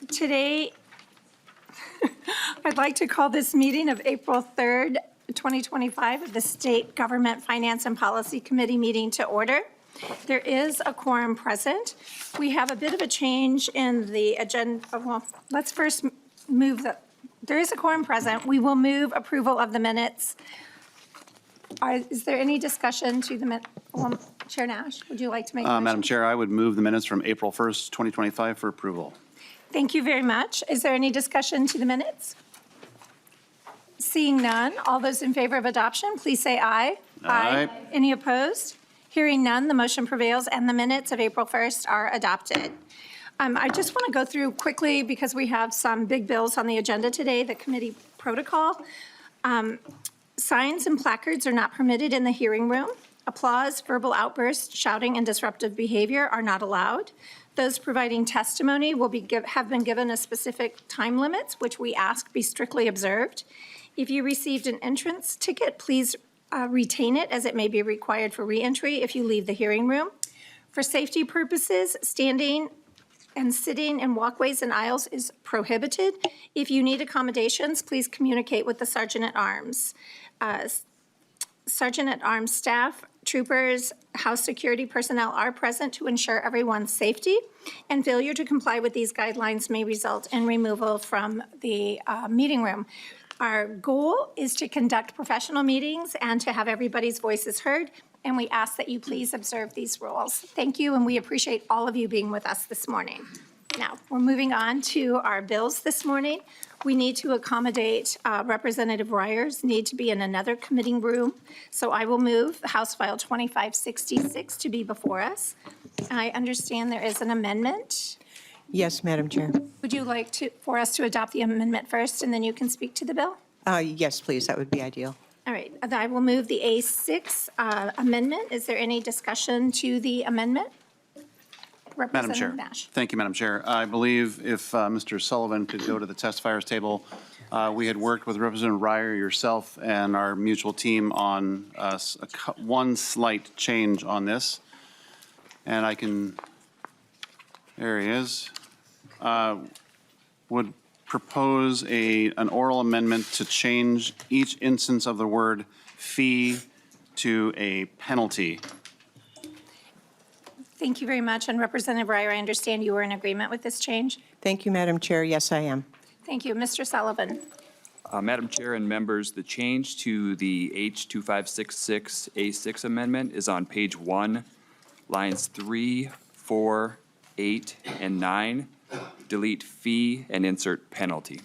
Today, I'd like to call this meeting of April 3rd, 2025 of the State Government Finance and Policy Committee meeting to order. There is a quorum present. We have a bit of a change in the agenda. Well, let's first move there is a quorum present. We will move approval of the minutes. Is there any discussion to the minutes? Chair Nash, would you like to make a motion? Madam Chair, I would move the minutes from April 1st, 2025 for approval. Thank you very much. Is there any discussion to the minutes? Seeing none, all those in favor of adoption, please say aye. Aye. Any opposed? Hearing none, the motion prevails and the minutes of April 1st are adopted. I just want to go through quickly because we have some big bills on the agenda today, the committee protocol. Signs and placards are not permitted in the hearing room. Applause, verbal outbursts, shouting, and disruptive behavior are not allowed. Those providing testimony will have been given a specific time limits, which we ask be strictly observed. If you received an entrance ticket, please retain it, as it may be required for reentry if you leave the hearing room. For safety purposes, standing and sitting in walkways and aisles is prohibited. If you need accommodations, please communicate with the Sergeant-at-Arms. Sergeant-at-Arms staff, troopers, house security personnel are present to ensure everyone's safety, and failure to comply with these guidelines may result in removal from the meeting room. Our goal is to conduct professional meetings and to have everybody's voices heard, and we ask that you please observe these rules. Thank you, and we appreciate all of you being with us this morning. Now, we're moving on to our bills this morning. We need to accommodate Representative Reyer's need to be in another committee room, so I will move House File 2566 to be before us. I understand there is an amendment. Yes, Madam Chair. Would you like for us to adopt the amendment first, and then you can speak to the bill? Yes, please. That would be ideal. All right. I will move the A6 amendment. Is there any discussion to the amendment? Madam Chair. Nash. Thank you, Madam Chair. I believe if Mr. Sullivan could go to the testifiers table, we had worked with Representative Reyer, yourself, and our mutual team on one slight change on this. And I can, there he is, would propose an oral amendment to change each instance of the word fee to a penalty. Thank you very much. And Representative Reyer, I understand you were in agreement with this change. Thank you, Madam Chair. Yes, I am. Thank you. Mr. Sullivan. Madam Chair and members, the change to the H2566 A6 amendment is on page 1, lines 3, 4, 8, and 9. Delete fee and insert penalty.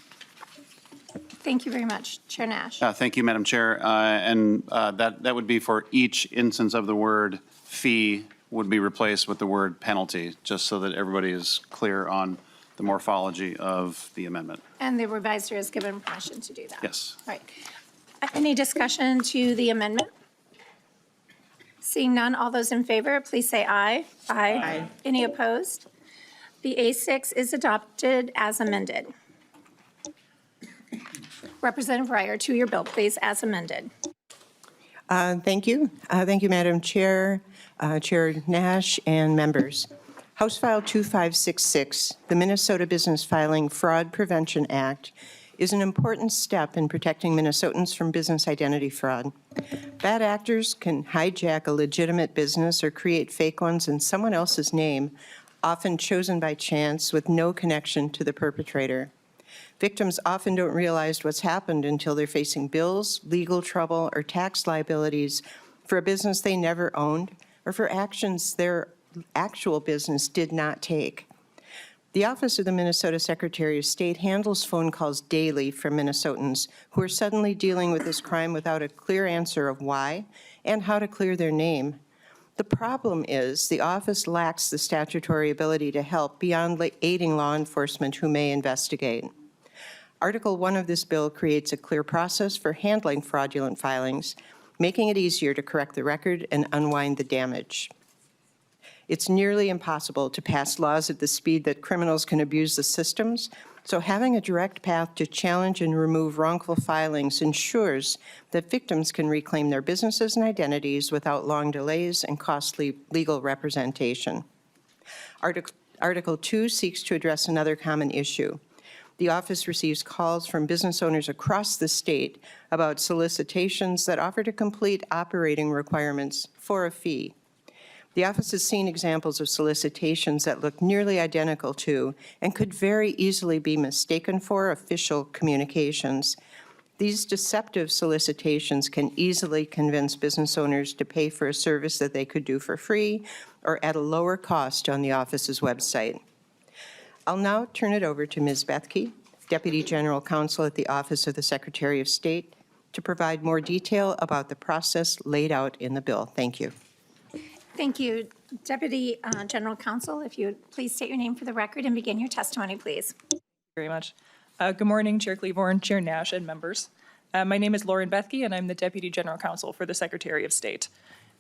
Thank you very much. Chair Nash. Thank you, Madam Chair. That would be for each instance of the word fee would be replaced with the word penalty, just so that everybody is clear on the morphology of the amendment. And the revisor has given permission to do that. Yes. All right. Any discussion to the amendment? Seeing none, all those in favor, please say aye. Aye. Any opposed? The A6 is adopted as amended. Representative Reyer, to your bill, please, as amended. Thank you. Thank you, Madam Chair, Chair Nash, and members. House File 2566, the Minnesota Business Filing Fraud Prevention Act, is an important step in protecting Minnesotans from business identity fraud. Bad actors can hijack a legitimate business or create fake ones in someone else's name, often chosen by chance with no connection to the perpetrator. Victims often don't realize what's happened until they're facing bills, legal trouble, or tax liabilities for a business they never owned or for actions their actual business did not take. The Office of the Minnesota Secretary of State handles phone calls daily from Minnesotans who are suddenly dealing with this crime without a clear answer of why and how to clear their name. The problem is the office lacks the statutory ability to help beyond aiding law enforcement who may investigate. Article 1 of this bill creates a clear process for handling fraudulent filings, making it easier to correct the record and unwind the damage. It's nearly impossible to pass laws at the speed that criminals can abuse the systems, so having a direct path to challenge and remove wrongful filings ensures that victims can reclaim their businesses and identities without long delays and costly legal representation. Article 2 seeks to address another common issue. The office receives calls from business owners across the state about solicitations that offer to complete operating requirements for a fee. The office has seen examples of solicitations that look nearly identical to and could very easily be mistaken for official communications. These deceptive solicitations can easily convince business owners to pay for a service that they could do for free or at a lower cost on the office's website. I'll now turn it over to Ms. Bethke, Deputy General Counsel at the Office of the Secretary of State, to provide more detail about the process laid out in the bill. Thank you. Thank you. Deputy General Counsel, if you would please state your name for the record and begin your testimony, please. Very much. Good morning, Chair Klevorn, Chair Nash, and members. My name is Lauren Bethke, and I'm the Deputy General Counsel for the Secretary of State.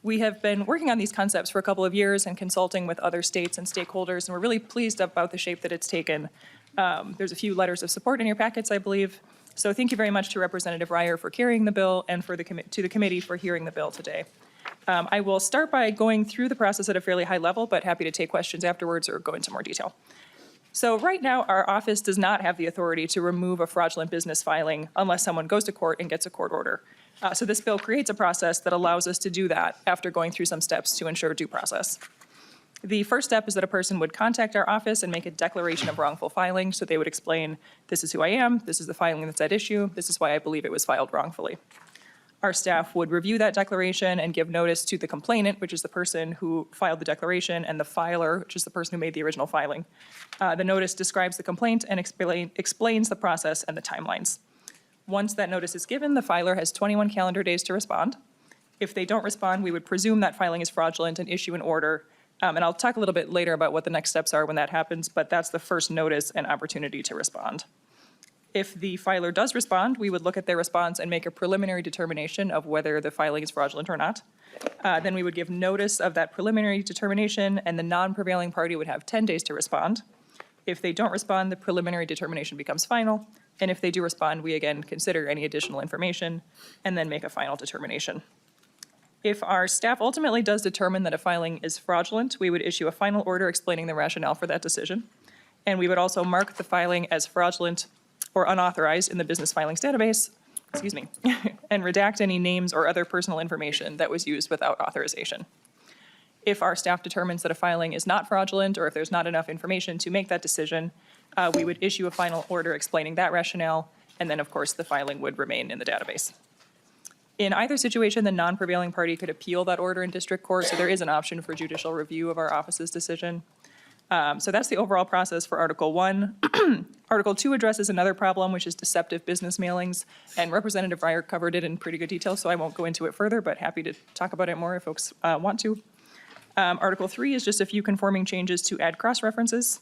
We have been working on these concepts for a couple of years and consulting with other states and stakeholders, and we're really pleased about the shape that it's taken. There's a few letters of support in your packets, I believe. So thank you very much to Representative Reyer for carrying the bill and for to the committee for hearing the bill today. I will start by going through the process at a fairly high level, but happy to take questions afterwards or go into more detail. So right now, our office does not have the authority to remove a fraudulent business filing unless someone goes to court and gets a court order. So this bill creates a process that allows us to do that after going through some steps to ensure due process. The first step is that a person would contact our office and make a declaration of wrongful filing. So they would explain, this is who I am, this is the filing that's at issue, this is why I believe it was filed wrongfully. Our staff would review that declaration and give notice to the complainant, which is the person who filed the declaration, and the filer, which is the person who made the original filing. The notice describes the complaint and explains the process and the timelines. Once that notice is given, the filer has 21 calendar days to respond. If they don't respond, we would presume that filing is fraudulent and issue an order. And I'll talk a little bit later about what the next steps are when that happens, but that's the first notice and opportunity to respond. If the filer does respond, we would look at their response and make a preliminary determination of whether the filing is fraudulent or not. Then we would give notice of that preliminary determination, and the non-prevailing party would have 10 days to respond. If they don't respond, the preliminary determination becomes final. And if they do respond, we again consider any additional information and then make a final determination. If our staff ultimately does determine that a filing is fraudulent, we would issue a final order explaining the rationale for that decision. And we would also mark the filing as fraudulent or unauthorized in the business filings database, and redact any names or other personal information that was used without authorization. If our staff determines that a filing is not fraudulent, or if there's not enough information to make that decision, we would issue a final order explaining that rationale, and then, of course, the filing would remain in the database. In either situation, the non-prevailing party could appeal that order in district court, so there is an option for judicial review of our office's decision. So that's the overall process for Article 1. Article 2 addresses another problem, which is deceptive business mailings, and Representative Reyer covered it in pretty good detail, so I won't go into it further, but happy to talk about it more if folks want to. Article 3 is just a few conforming changes to add cross-references.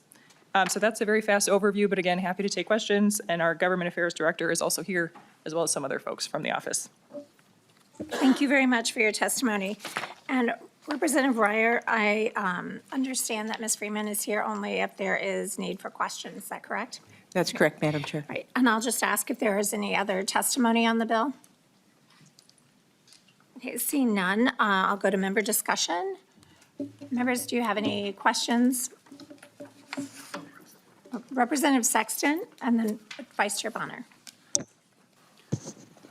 So that's a very fast overview, but again, happy to take questions, and our Government Affairs Director is also here, as well as some other folks from the office. Thank you very much for your testimony. And Representative Reyer, I understand that Ms. Freeman is here only if there is need for questions. Is that correct? That's correct, Madam Chair. Right. And I'll just ask if there is any other testimony on the bill. Okay, seeing none, I'll go to member discussion. Members, do you have any questions? Representative Sexton and then Vice Chair Bonner.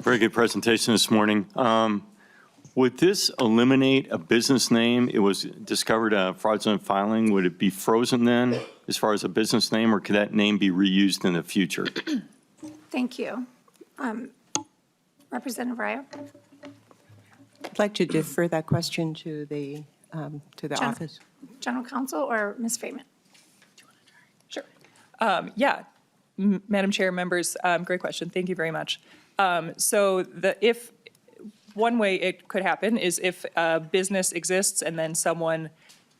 Very good presentation this morning. Would this eliminate a business name? It was discovered a fraudulent filing. Would it be frozen then as far as a business name, or could that name be reused in the future? Thank you. Representative Reyer? I'd like to defer that question to the office. General Counsel or Ms. Freeman? Sure. Yeah, Madam Chair, members, great question. Thank you very much. So if one way it could happen is if a business exists and then someone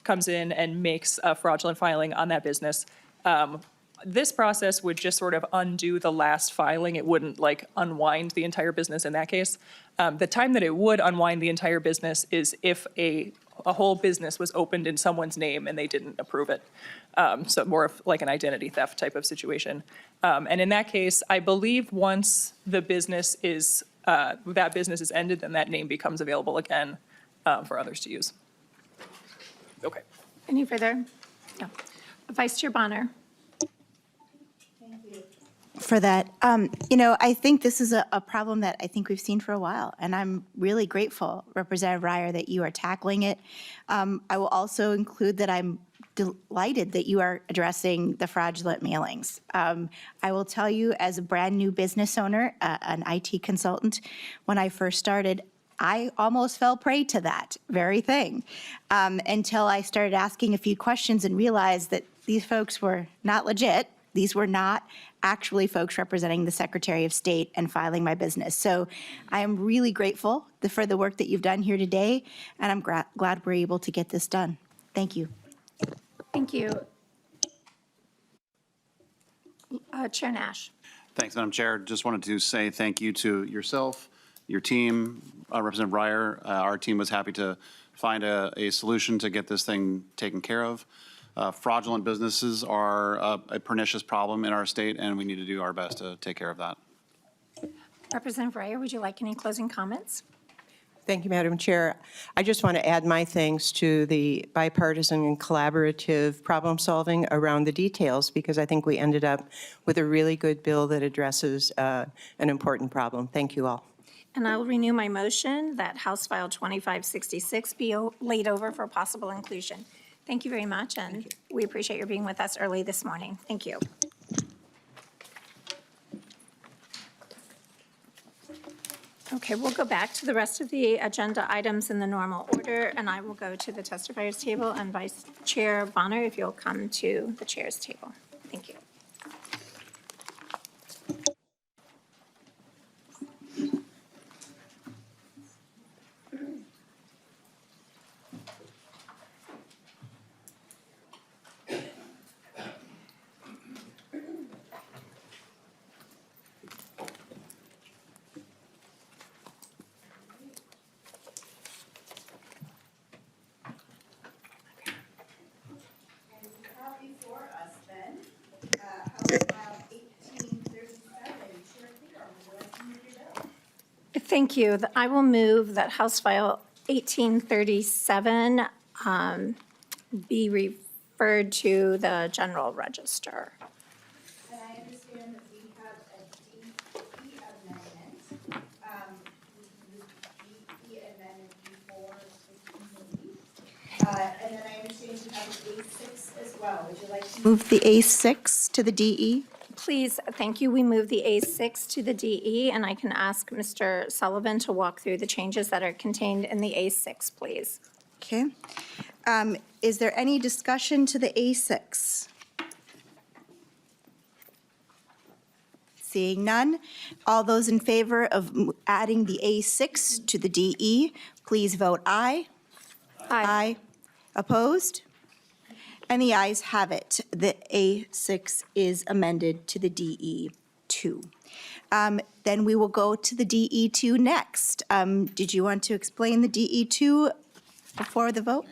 comes in and makes a fraudulent filing on that business, this process would just sort of undo the last filing. It wouldn't like unwind the entire business in that case. The time that it would unwind the entire business is if a whole business was opened in someone's name and they didn't approve it. So more of like an identity theft type of situation. And in that case, I believe once the business is, that business is ended, then that name becomes available again for others to use. Okay. Any further? No. Vice Chair Bonner. For that. I think this is a problem that I think we've seen for a while, and I'm really grateful, Representative Reyer, that you are tackling it. I will also include that I'm delighted that you are addressing the fraudulent mailings. I will tell you, as a brand-new business owner, an IT consultant, when I first started, I almost fell prey to that very thing until I started asking a few questions and realized that these folks were not legit. These were not actually folks representing the Secretary of State and filing my business. So I am really grateful for the work that you've done here today, and I'm glad we're able to get this done. Thank you. Thank you. Chair Nash. Thanks, Madam Chair. Just wanted to say thank you to yourself, your team, Representative Reyer. Our team was happy to find a solution to get this thing taken care of. Fraudulent businesses are a pernicious problem in our state, and we need to do our best to take care of that. Representative Reyer, would you like any closing comments? Thank you, Madam Chair. I just want to add my thanks to the bipartisan and collaborative problem-solving around the details, because I think we ended up with a really good bill that addresses an important problem. Thank you all. And I will renew my motion that House File 2566 be laid over for possible inclusion. Thank you very much, and we appreciate your being with us early this morning. Thank you. Okay, we'll go back to the rest of the agenda items in the normal order, and I will go to the testifiers table, and Vice Chair Bonner, if you'll come to the chair's table. Thank you. Before us then, House File 1837. Chair Klevorn, would you like to move your bill? Thank you. I will move that House File 1837 be referred to the General Register. And I understand that we have a DE amendment. The DE amendment before and then I understand you have an A6 as well. Would you like to move the A6 to the DE? Please, thank you. We move the A6 to the DE, and I can ask Mr. Sullivan to walk through the changes that are contained in the A6, please. Okay. Is there any discussion to the A6? Seeing none, all those in favor of adding the A6 to the DE, please vote aye. Aye. Opposed? And the ayes have it. The A6 is amended to the DE2. Then we will go to the DE2 next. Did you want to explain the DE2 before the vote?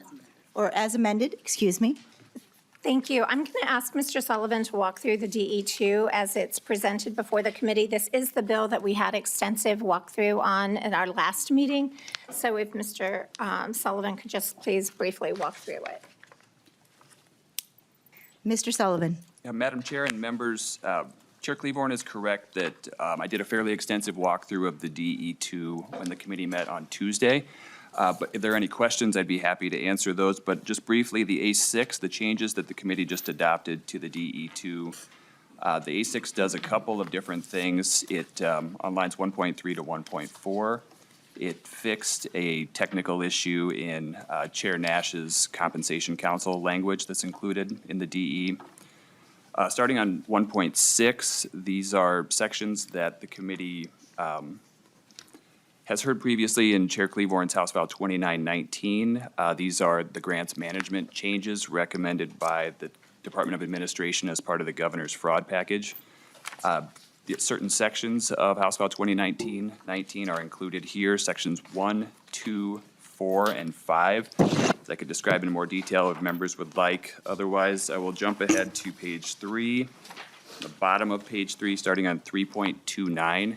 Or as amended, excuse me? Thank you. I'm going to ask Mr. Sullivan to walk through the DE2 as it's presented before the committee. This is the bill that we had extensive walkthrough on at our last meeting. So if Mr. Sullivan could just please briefly walk through it. Mr. Sullivan. Madam Chair and members, Chair Klevorn is correct that I did a fairly extensive walkthrough of the DE2 when the committee met on Tuesday. But if there are any questions, I'd be happy to answer those. But just briefly, the A6, the changes that the committee just adopted to the DE2, the A6 does a couple of different things. It, on lines 1.3 to 1.4, it fixed a technical issue in Chair Nash's Compensation Council language that's included in the DE. Starting on 1.6, these are sections that the committee has heard previously in Chair Klevorn's House File 2919. These are the grants management changes recommended by the Department of Administration as part of the governor's fraud package. Certain sections of House File 2019 are included here, sections 1, 2, 4, and 5. I could describe in more detail if members would like. Otherwise, I will jump ahead to page 3. The bottom of page 3, starting on 3.29.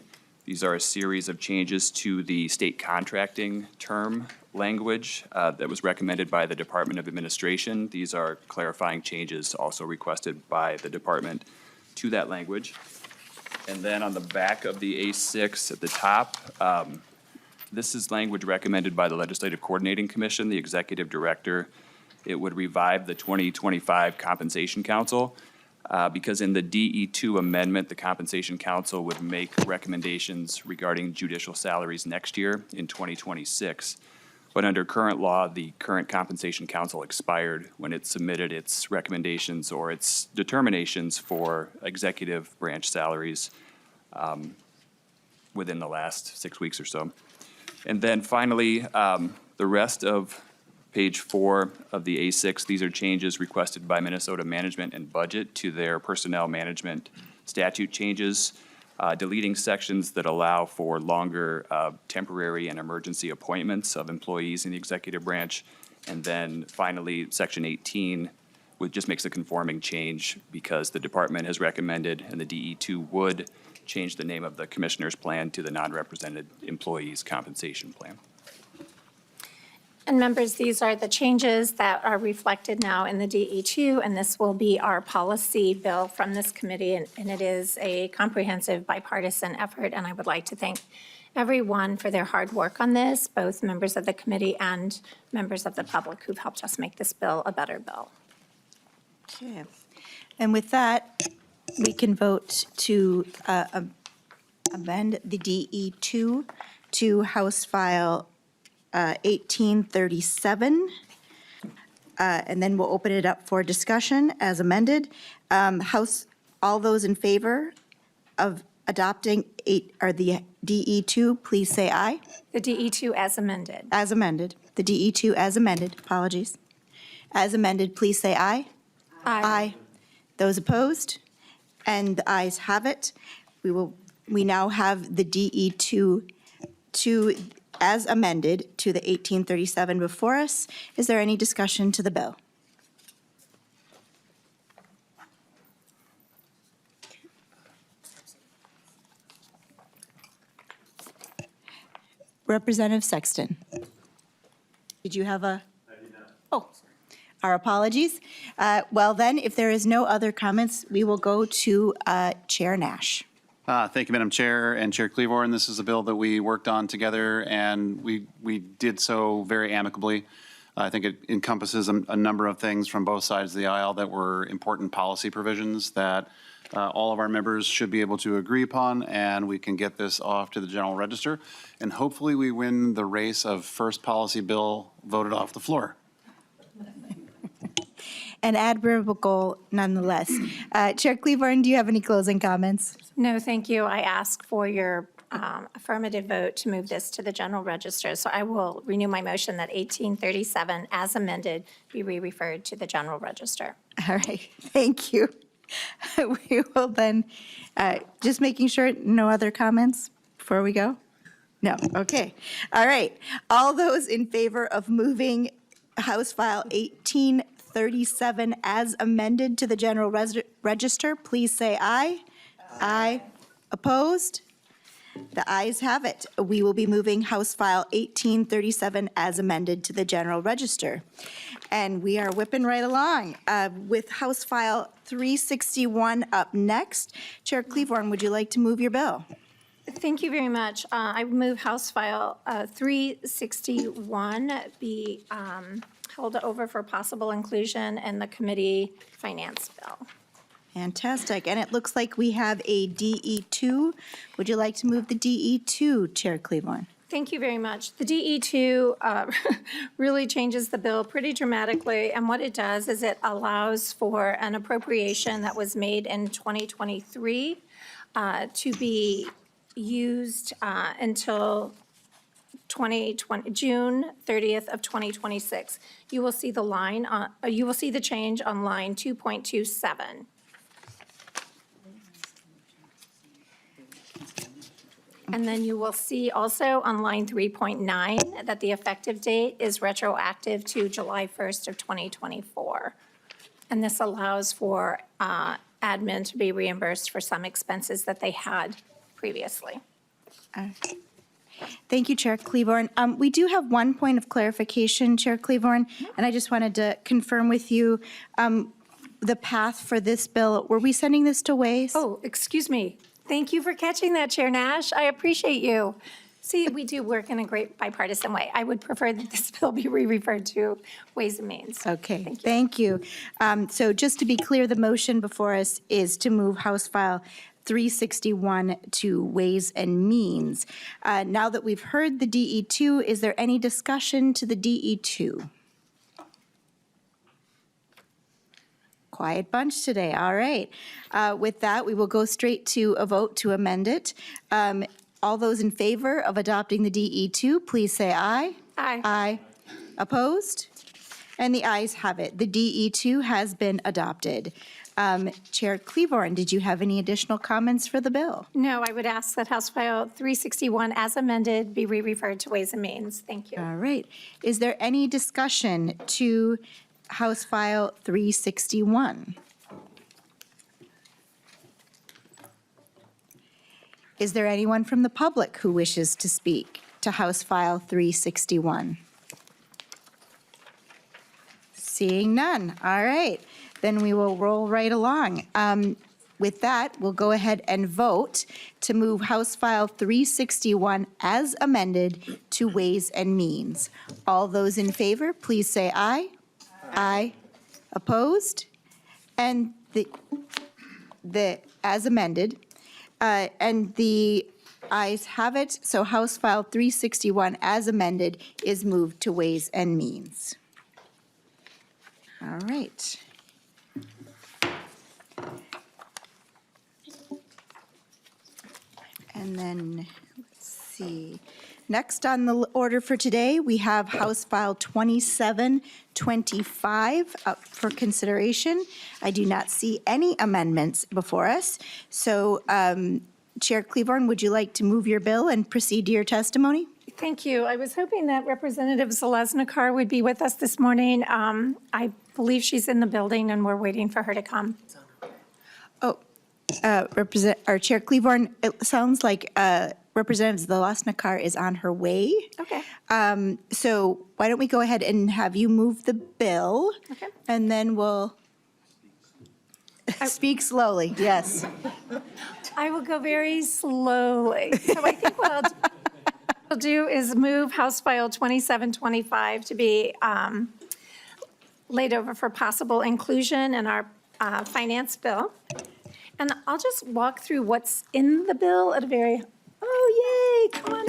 These are a series of changes to the state contracting term language that was recommended by the Department of Administration. These are clarifying changes also requested by the department to that language. And then on the back of the A6 at the top, this is language recommended by the Legislative Coordinating Commission, the Executive Director. It would revive the 2025 Compensation Council. Because in the DE2 amendment, the Compensation Council would make recommendations regarding judicial salaries next year in 2026. But under current law, the current Compensation Council expired when it submitted its recommendations or its determinations for executive branch salaries within the last 6 weeks or so. And then finally, the rest of Page 4 of the A6, these are changes requested by Minnesota Management and Budget to their personnel management statute changes, deleting sections that allow for longer temporary and emergency appointments of employees in the executive branch. And then finally, Section 18, which just makes a conforming change because the department has recommended and the DE2 would change the name of the commissioner's plan to the non-represented employees compensation plan. And members, these are the changes that are reflected now in the DE2, and this will be our policy bill from this committee, and it is a comprehensive bipartisan effort, and I would like to thank everyone for their hard work on this, both members of the committee and members of the public who've helped us make this bill a better bill. Okay. And with that, we can vote to amend the DE2 to House File 1837, and then we'll open it up for discussion as amended. All those in favor of adopting the DE2, please say aye. The DE2 as amended. As amended. The DE2 as amended, apologies. As amended, please say aye. Aye. Those opposed? And the ayes have it. We now have the DE2 as amended to the 1837 before us. Is there any discussion to the bill? Representative Sexton. Did you have a? I did not. Oh, our apologies. Well then, if there is no other comments, we will go to Chair Nash. Thank you, Madam Chair and Chair Klevorn. This is a bill that we worked on together, and we did so very amicably. I think it encompasses a number of things from both sides of the aisle that were important policy provisions that all of our members should be able to agree upon, and we can get this off to the General Register. And hopefully we win the race of first policy bill voted off the floor. An admirable goal nonetheless. Chair Klevorn, do you have any closing comments? No, thank you. I ask for your affirmative vote to move this to the General Register. So I will renew my motion that 1837 as amended be re-referred to the General Register. All right, thank you. We will then, just making sure, no other comments before we go? No, okay. All right. All those in favor of moving House File 1837 as amended to the General Register, please say aye. Aye. Opposed? The ayes have it. We will be moving House File 1837 as amended to the General Register. And we are whipping right along with House File 361 up next. Chair Klevorn, would you like to move your bill? Thank you very much. I move House File 361 be held over for possible inclusion in the committee finance bill. Fantastic. And it looks like we have a DE2. Would you like to move the DE2, Chair Klevorn? Thank you very much. The DE2 really changes the bill pretty dramatically, and what it does is it allows for an appropriation that was made in 2023 to be used until June 30th of 2026. You will see the line, you will see the change on line 2.27. And then you will see also on line 3.9 that the effective date is retroactive to July 1st of 2024. And this allows for admin to be reimbursed for some expenses that they had previously. Thank you, Chair Klevorn. We do have one point of clarification, Chair Klevorn, and I just wanted to confirm with you the path for this bill. Were we sending this to Ways? Oh, excuse me. Thank you for catching that, Chair Nash. I appreciate you. See, we do work in a great bipartisan way. I would prefer that this bill be re-referred to Ways and Means. Okay, thank you. So just to be clear, the motion before us is to move House File 361 to Ways and Means. Now that we've heard the DE2, is there any discussion to the DE2? Quiet bunch today, all right. With that, we will go straight to a vote to amend it. All those in favor of adopting the DE2, please say aye. Aye. Aye. Opposed? And the ayes have it. The DE2 has been adopted. Chair Klevorn, did you have any additional comments for the bill? No, I would ask that House File 361 as amended be re-referred to Ways and Means. Thank you. All right. Is there any discussion to House File 361? Is there anyone from the public who wishes to speak to House File 361? Seeing none. All right. Then we will roll right along. With that, we'll go ahead and vote to move House File 361 as amended to Ways and Means. All those in favor, please say aye. Aye. Opposed? And the as amended, and the ayes have it. So House File 361 as amended is moved to Ways and Means. All right. And then, let's see. Next on the order for today, we have House File 2725 up for consideration. I do not see any amendments before us. So, Chair Klevorn, would you like to move your bill and proceed to your testimony? Thank you. I was hoping that Representative Zalesnikar would be with us this morning. I believe she's in the building, and we're waiting for her to come. Our Chair Klevorn, it sounds like Representative Zalesnikar is on her way. Okay. So why don't we go ahead and have you move the bill? Okay. And then we'll speak slowly, yes. I will go very slowly. So I think what I'll do is move House File 2725 to be laid over for possible inclusion in our finance bill. And I'll just walk through what's in the bill at a very, oh, yay, come on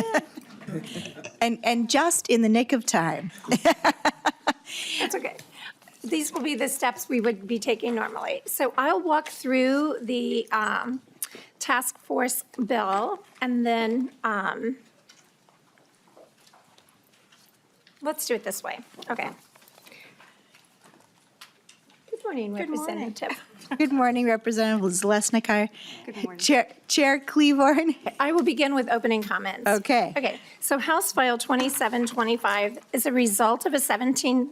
in. And just in the nick of time. That's okay. These will be the steps we would be taking normally. So I'll walk through the task force bill, and then let's do it this way. Okay. Good morning, Representative. Good morning, Representative Zalesnikar. Good morning. Chair Klevorn. I will begin with opening comments. Okay. Okay, so House File 2725 is a result of a 17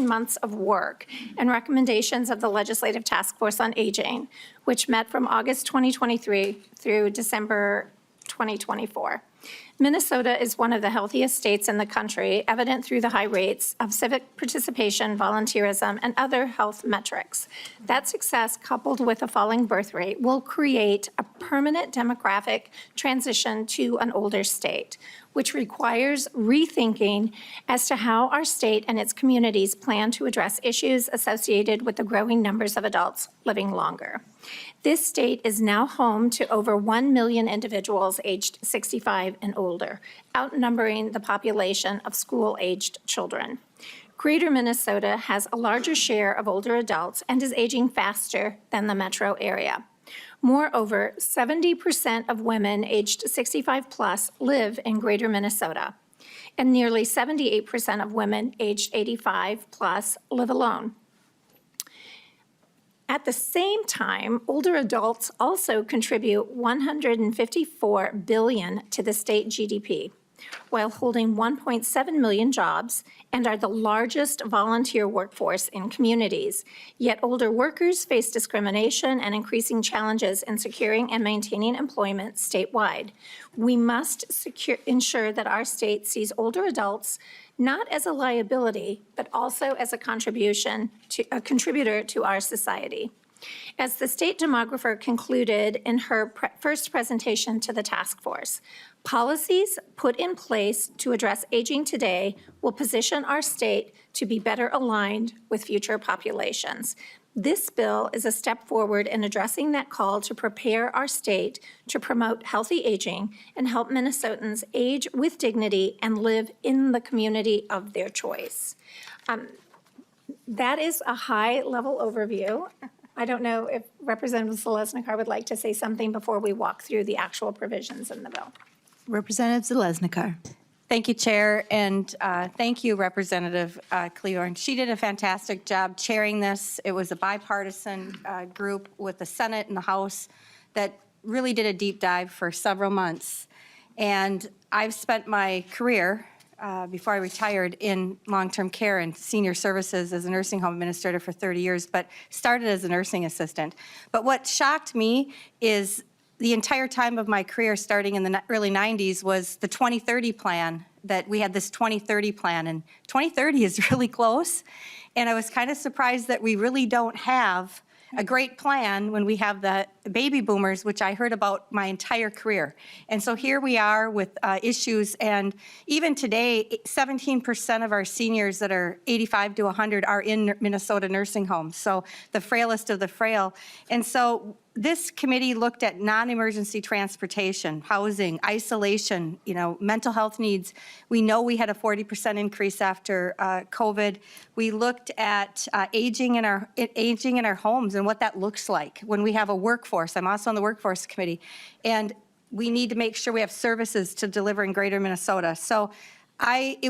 months of work and recommendations of the Legislative Task Force on Aging, which met from August 2023 through December 2024. Minnesota is one of the healthiest states in the country, evident through the high rates of civic participation, volunteerism, and other health metrics. That success, coupled with a falling birth rate, will create a permanent demographic transition to an older state, which requires rethinking as to how our state and its communities plan to address issues associated with the growing numbers of adults living longer. This state is now home to over 1 million individuals aged 65 and older, outnumbering the population of school-aged children. Greater Minnesota has a larger share of older adults and is aging faster than the metro area. Moreover, 70% of women aged 65 plus live in Greater Minnesota, and nearly 78% of women aged 85 plus live alone. At the same time, older adults also contribute $154 billion to the state GDP. while holding 1.7 million jobs and are the largest volunteer workforce in communities. Yet older workers face discrimination and increasing challenges in securing and maintaining employment statewide. We must ensure that our state sees older adults not as a liability, but also as a contributor to our society. As the state demographer concluded in her first presentation to the task force, policies put in place to address aging today will position our state to be better aligned with future populations. This bill is a step forward in addressing that call to prepare our state to promote healthy aging and help Minnesotans age with dignity and live in the community of their choice. That is a high-level overview. I don't know if Representative Zalesnikar would like to say something before we walk through the actual provisions in the bill. Representative Zalesnikar. Thank you, Chair, and thank you, Representative Klevorn. She did a fantastic job chairing this. It was a bipartisan group with the Senate and the House that really did a deep dive for several months. And I've spent my career, before I retired, in long-term care and senior services as a nursing home administrator for 30 years, but started as a nursing assistant. But what shocked me is the entire time of my career, starting in the early 90s, was the 2030 plan, that we had this 2030 plan, and 2030 is really close. And I was kind of surprised that we really don't have a great plan when we have the baby boomers, which I heard about my entire career. And so here we are with issues, and even today, 17% of our seniors that are 85 to 100 are in Minnesota nursing homes, so the frailest of the frail. And so this committee looked at non-emergency transportation, housing, isolation, mental health needs. We know we had a 40% increase after COVID. We looked at aging in our homes and what that looks like when we have a workforce. I'm also on the workforce committee, and we need to make sure we have services to deliver in greater Minnesota. So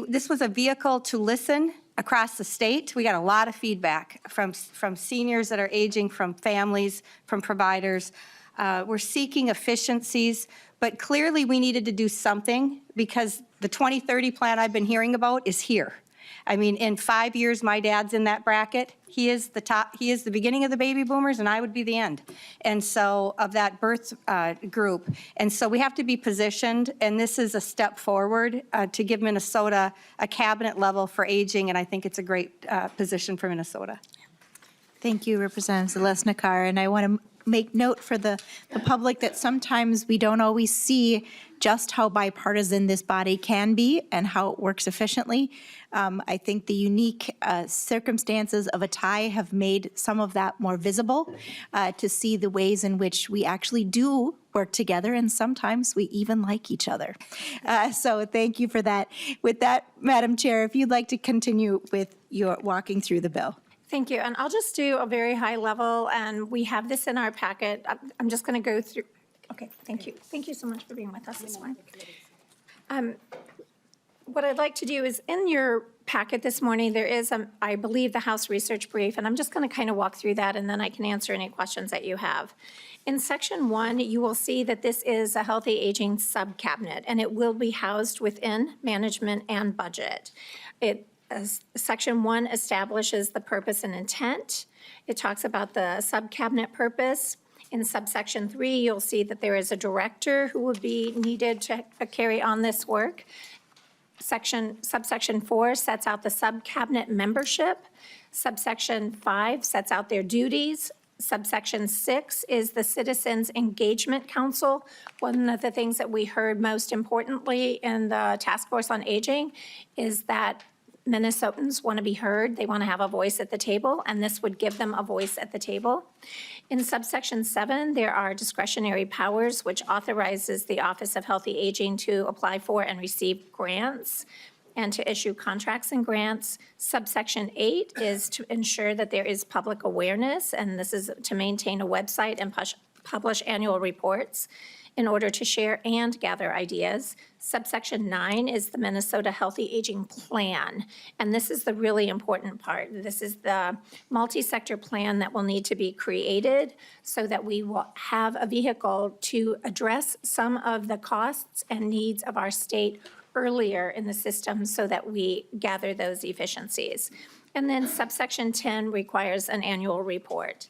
this was a vehicle to listen across the state. We got a lot of feedback from seniors that are aging, from families, from providers. We're seeking efficiencies, but clearly we needed to do something because the 2030 plan I've been hearing about is here. I mean, in 5 years, my dad's in that bracket. He is the beginning of the baby boomers, and I would be the end. And so, of that birth group. And so we have to be positioned, and this is a step forward to give Minnesota a cabinet level for aging, and I think it's a great position for Minnesota. Thank you, Representative Zalesnikar. And I want to make note for the public that sometimes we don't always see just how bipartisan this body can be and how it works efficiently. I think the unique circumstances of a tie have made some of that more visible to see the ways in which we actually do work together, and sometimes we even like each other. So thank you for that. With that, Madam Chair, if you'd like to continue with your walking through the bill. Thank you, and I'll just do a very high level, and we have this in our packet. I'm just going to go through. Okay, thank you. Thank you so much for being with us this morning. What I'd like to do is, in your packet this morning, there is, I believe, the House research brief, and I'm just going to kind of walk through that, and then I can answer any questions that you have. In Section 1, you will see that this is a healthy aging subcabinet, and it will be housed within management and budget. Section 1 establishes the purpose and intent. It talks about the subcabinet purpose. In subsection 3, you'll see that there is a director who will be needed to carry on this work. Subsection 4 sets out the subcabinet membership. Subsection 5 sets out their duties. Subsection 6 is the Citizens Engagement Council. One of the things that we heard most importantly in the Task Force on Aging is that Minnesotans want to be heard. They want to have a voice at the table, and this would give them a voice at the table. In subsection 7, there are discretionary powers, which authorizes the Office of Healthy Aging to apply for and receive grants and to issue contracts and grants. Subsection 8 is to ensure that there is public awareness, and this is to maintain a website and publish annual reports in order to share and gather ideas. Subsection 9 is the Minnesota Healthy Aging Plan, and this is the really important part. This is the multi-sector plan that will need to be created so that we will have a vehicle to address some of the costs and needs of our state earlier in the system so that we gather those efficiencies. And then subsection 10 requires an annual report.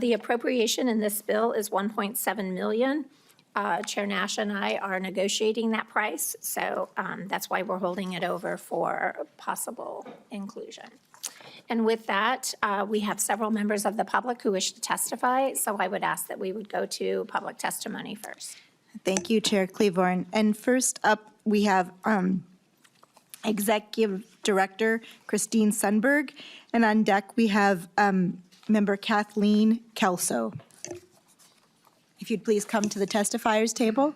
The appropriation in this bill is 1.7 million. Chair Nash and I are negotiating that price, so that's why we're holding it over for possible inclusion. And with that, we have several members of the public who wish to testify, so I would ask that we would go to public testimony first. Thank you, Chair Klevorn. And first up, we have Executive Director Christine Sundberg, and on deck, we have Member Kathleen Kelso. If you'd please come to the testifiers table.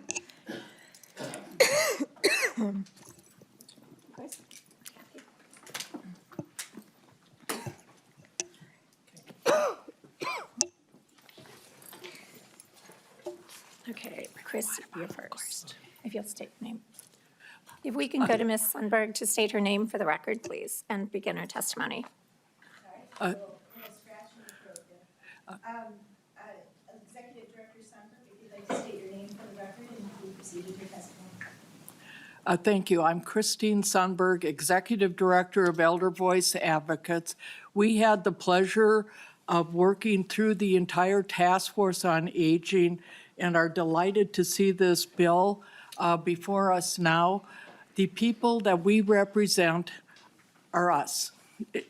Okay, Chris, you're first. If you'll state your name. If we can go to Ms. Sundberg to state her name for the record, please, and begin her testimony. Executive Director Sundberg, if you'd like to state your name for the record and please proceed with your testimony. Thank you. I'm Christine Sundberg, Executive Director of Elder Voice Advocates. We had the pleasure of working through the entire task force on aging and are delighted to see this bill before us now. The people that we represent are us.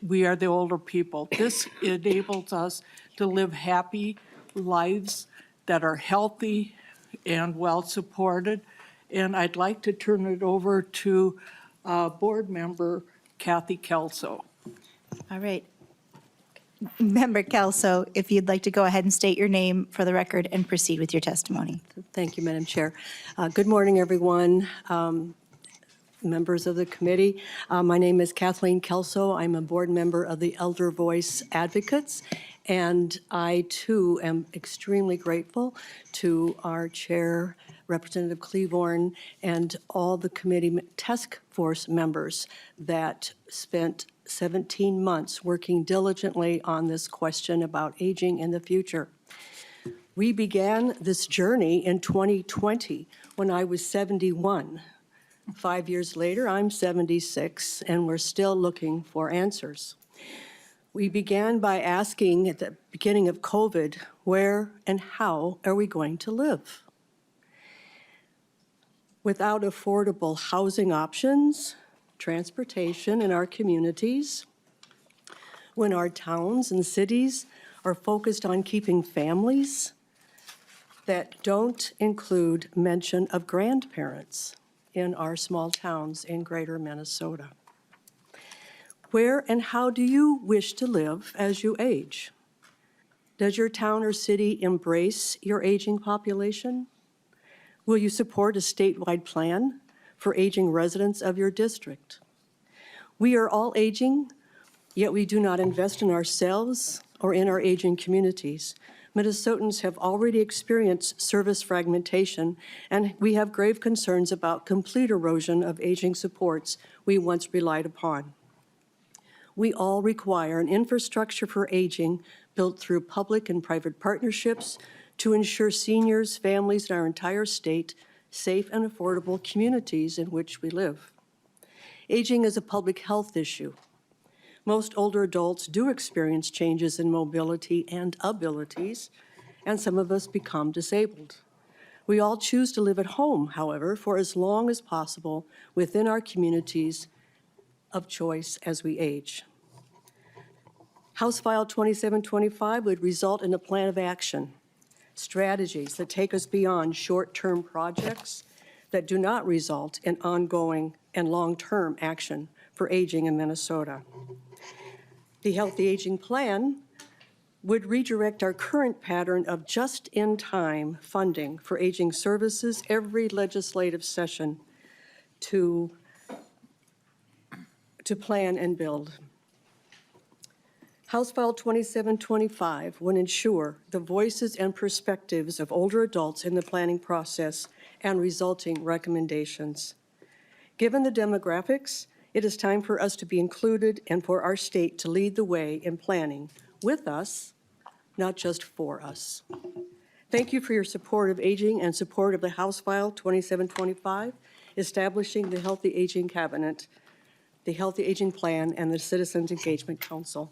We are the older people. This enables us to live happy lives that are healthy and well-supported. And I'd like to turn it over to Board Member Kathy Kelso. All right. Member Kelso, if you'd like to go ahead and state your name for the record and proceed with your testimony. Thank you, Madam Chair. Good morning, everyone, members of the committee. My name is Kathleen Kelso. I'm a board member of the Elder Voice Advocates, and I, too, am extremely grateful to our chair, Representative Klevorn, and all the committee task force members that spent 17 months working diligently on this question about aging in the future. We began this journey in 2020 when I was 71. 5 years later, I'm 76, and we're still looking for answers. We began by asking at the beginning of COVID, where and how are we going to live? Without affordable housing options, transportation in our communities, when our towns and cities are focused on keeping families that don't include mention of grandparents in our small towns in greater Minnesota. Where and how do you wish to live as you age? Does your town or city embrace your aging population? Will you support a statewide plan for aging residents of your district? We are all aging, yet we do not invest in ourselves or in our aging communities. Minnesotans have already experienced service fragmentation, and we have grave concerns about complete erosion of aging supports we once relied upon. We all require an infrastructure for aging built through public and private partnerships to ensure seniors, families, and our entire state safe and affordable communities in which we live. Aging is a public health issue. Most older adults do experience changes in mobility and abilities, and some of us become disabled. We all choose to live at home, however, for as long as possible within our communities of choice as we age. House File 2725 would result in a plan of action, strategies that take us beyond short-term projects that do not result in ongoing and long-term action for aging in Minnesota. The Healthy Aging Plan would redirect our current pattern of just-in-time funding for aging services every legislative session to plan and build. House File 2725 would ensure the voices and perspectives of older adults in the planning process and resulting recommendations. Given the demographics, it is time for us to be included and for our state to lead the way in planning with us, not just for us. Thank you for your support of aging and support of the House File 2725, establishing the Healthy Aging Cabinet, the Healthy Aging Plan, and the Citizens Engagement Council.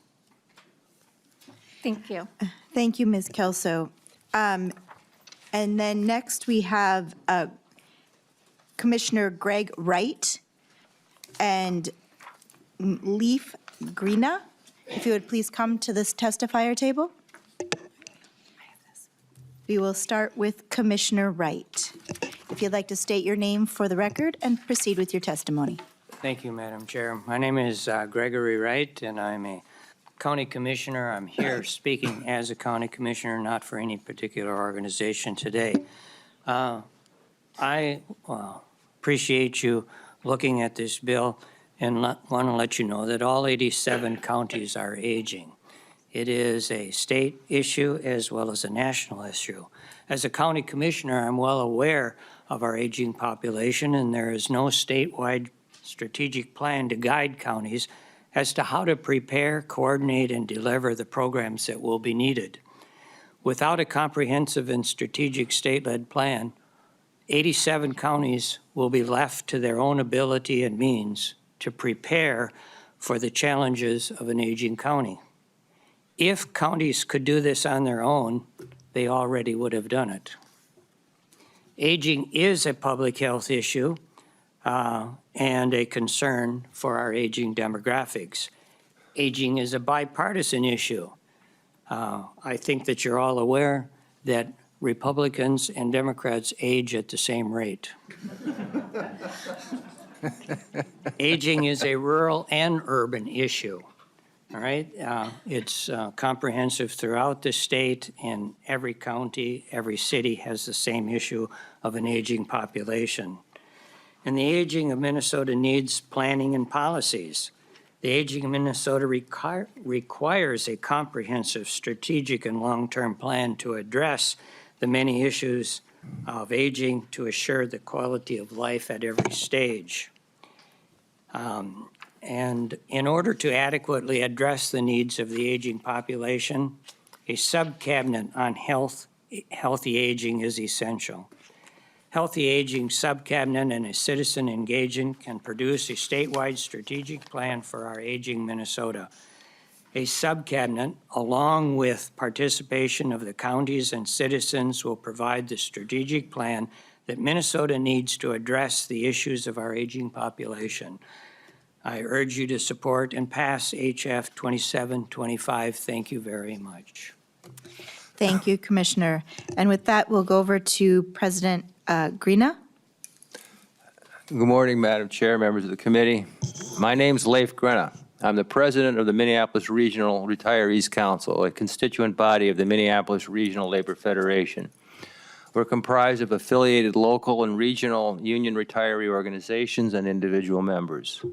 Thank you. Thank you, Ms. Kelso. And then next, we have Commissioner Greg Wright and Leif Greena. If you would please come to this testifier table. We will start with Commissioner Wright. If you'd like to state your name for the record and proceed with your testimony. Thank you, Madam Chair. My name is Gregory Wright, and I'm a county commissioner. I'm here speaking as a county commissioner, not for any particular organization today. I appreciate you looking at this bill and want to let you know that all 87 counties are aging. It is a state issue as well as a national issue. As a county commissioner, I'm well aware of our aging population, and there is no statewide strategic plan to guide counties as to how to prepare, coordinate, and deliver the programs that will be needed. Without a comprehensive and strategic state-led plan, 87 counties will be left to their own ability and means to prepare for the challenges of an aging county. If counties could do this on their own, they already would have done it. Aging is a public health issue and a concern for our aging demographics. Aging is a bipartisan issue. I think that you're all aware that Republicans and Democrats age at the same rate. Aging is a rural and urban issue. All right, it's comprehensive throughout the state, and every county, every city has the same issue of an aging population. And the aging of Minnesota needs planning and policies. The aging of Minnesota requires a comprehensive, strategic, and long-term plan to address the many issues of aging to assure the quality of life at every stage. And in order to adequately address the needs of the aging population, a subcabinet on healthy aging is essential. Healthy Aging Subcabinet and a citizen engagement can produce a statewide strategic plan for our aging Minnesota. A subcabinet, along with participation of the counties and citizens, will provide the strategic plan that Minnesota needs to address the issues of our aging population. I urge you to support and pass HF 2725. Thank you very much. Thank you, Commissioner. And with that, we'll go over to President Greena. Good morning, Madam Chair, members of the committee. My name's Leif Greena. I'm the president of the Minneapolis Regional Retirees Council, a constituent body of the Minneapolis Regional Labor Federation. We're comprised of affiliated local and regional union retiree organizations and individual members.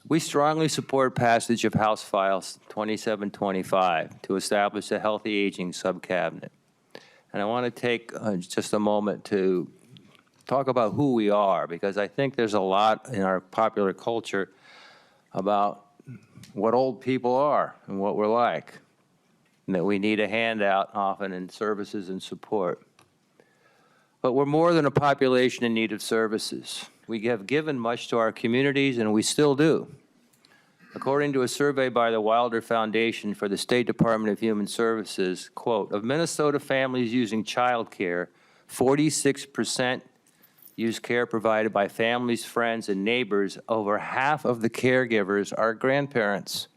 We strongly support passage of House File 2725 to establish a healthy aging subcabinet. And I want to take just a moment to talk about who we are, because I think there's a lot in our popular culture about what old people are and what we're like, and that we need a handout often in services and support. But we're more than a population in need of services. We have given much to our communities, and we still do. According to a survey by the Wilder Foundation for the State Department of Human Services, quote, of Minnesota families using child care, 46% use care provided by families, friends, and neighbors. Over half of the caregivers are grandparents,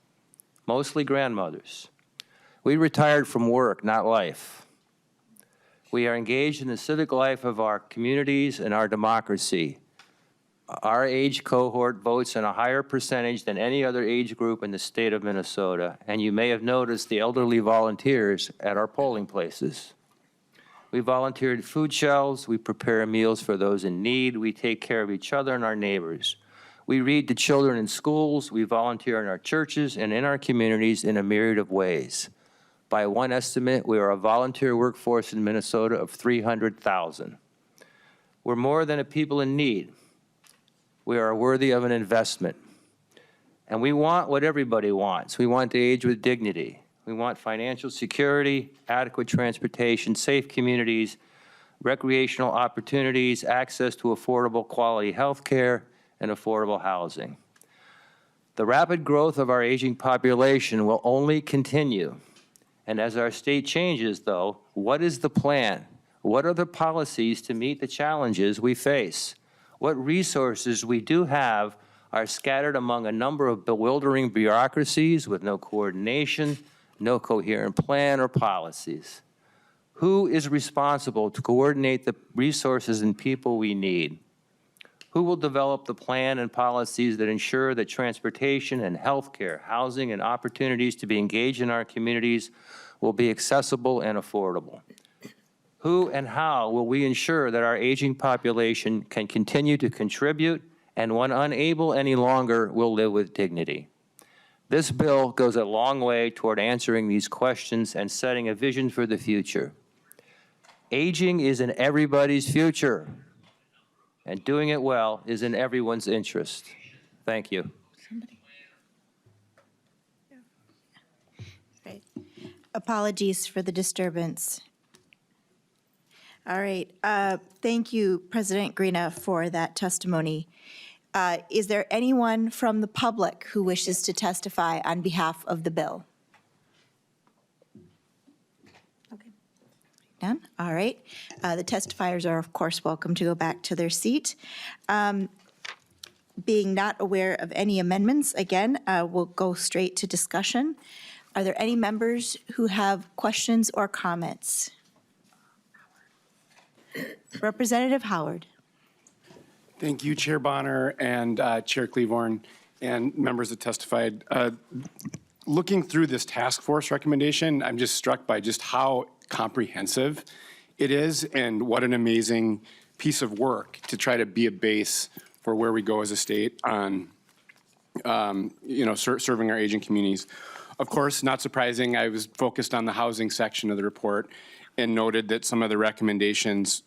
mostly grandmothers. We retired from work, not life. We are engaged in the civic life of our communities and our democracy. Our age cohort votes in a higher percentage than any other age group in the state of Minnesota, and you may have noticed the elderly volunteers at our polling places. We volunteer at food shelves, we prepare meals for those in need, we take care of each other and our neighbors. We read to children in schools, we volunteer in our churches and in our communities in a myriad of ways. By one estimate, we are a volunteer workforce in Minnesota of 300,000. We're more than a people in need. We are worthy of an investment. And we want what everybody wants. We want to age with dignity. We want financial security, adequate transportation, safe communities, recreational opportunities, access to affordable quality health care, and affordable housing. The rapid growth of our aging population will only continue. And as our state changes, though, what is the plan? What are the policies to meet the challenges we face? What resources we do have are scattered among a number of bewildering bureaucracies with no coordination, no coherent plan or policies. Who is responsible to coordinate the resources and people we need? Who will develop the plan and policies that ensure that transportation and healthcare, housing, and opportunities to be engaged in our communities will be accessible and affordable? Who and how will we ensure that our aging population can continue to contribute and when unable any longer will live with dignity? This bill goes a long way toward answering these questions and setting a vision for the future. Aging is in everybody's future, and doing it well is in everyone's interest. Thank you. Right. Apologies for the disturbance. All right. Thank you, President Greena, for that testimony. Is there anyone from the public who wishes to testify on behalf of the bill? Okay. None? All right. The testifiers are, of course, welcome to go back to their seat. Being not aware of any amendments, again, we'll go straight to discussion. Are there any members who have questions or comments? Representative Howard. Thank you, Chair Bonner and Chair Klevorn and members that testified. Looking through this task force recommendation, I'm just struck by just how comprehensive it is and what an amazing piece of work to try to be a base for where we go as a state on, serving our aging communities. Of course, not surprising, I was focused on the housing section of the report and noted that some of the recommendations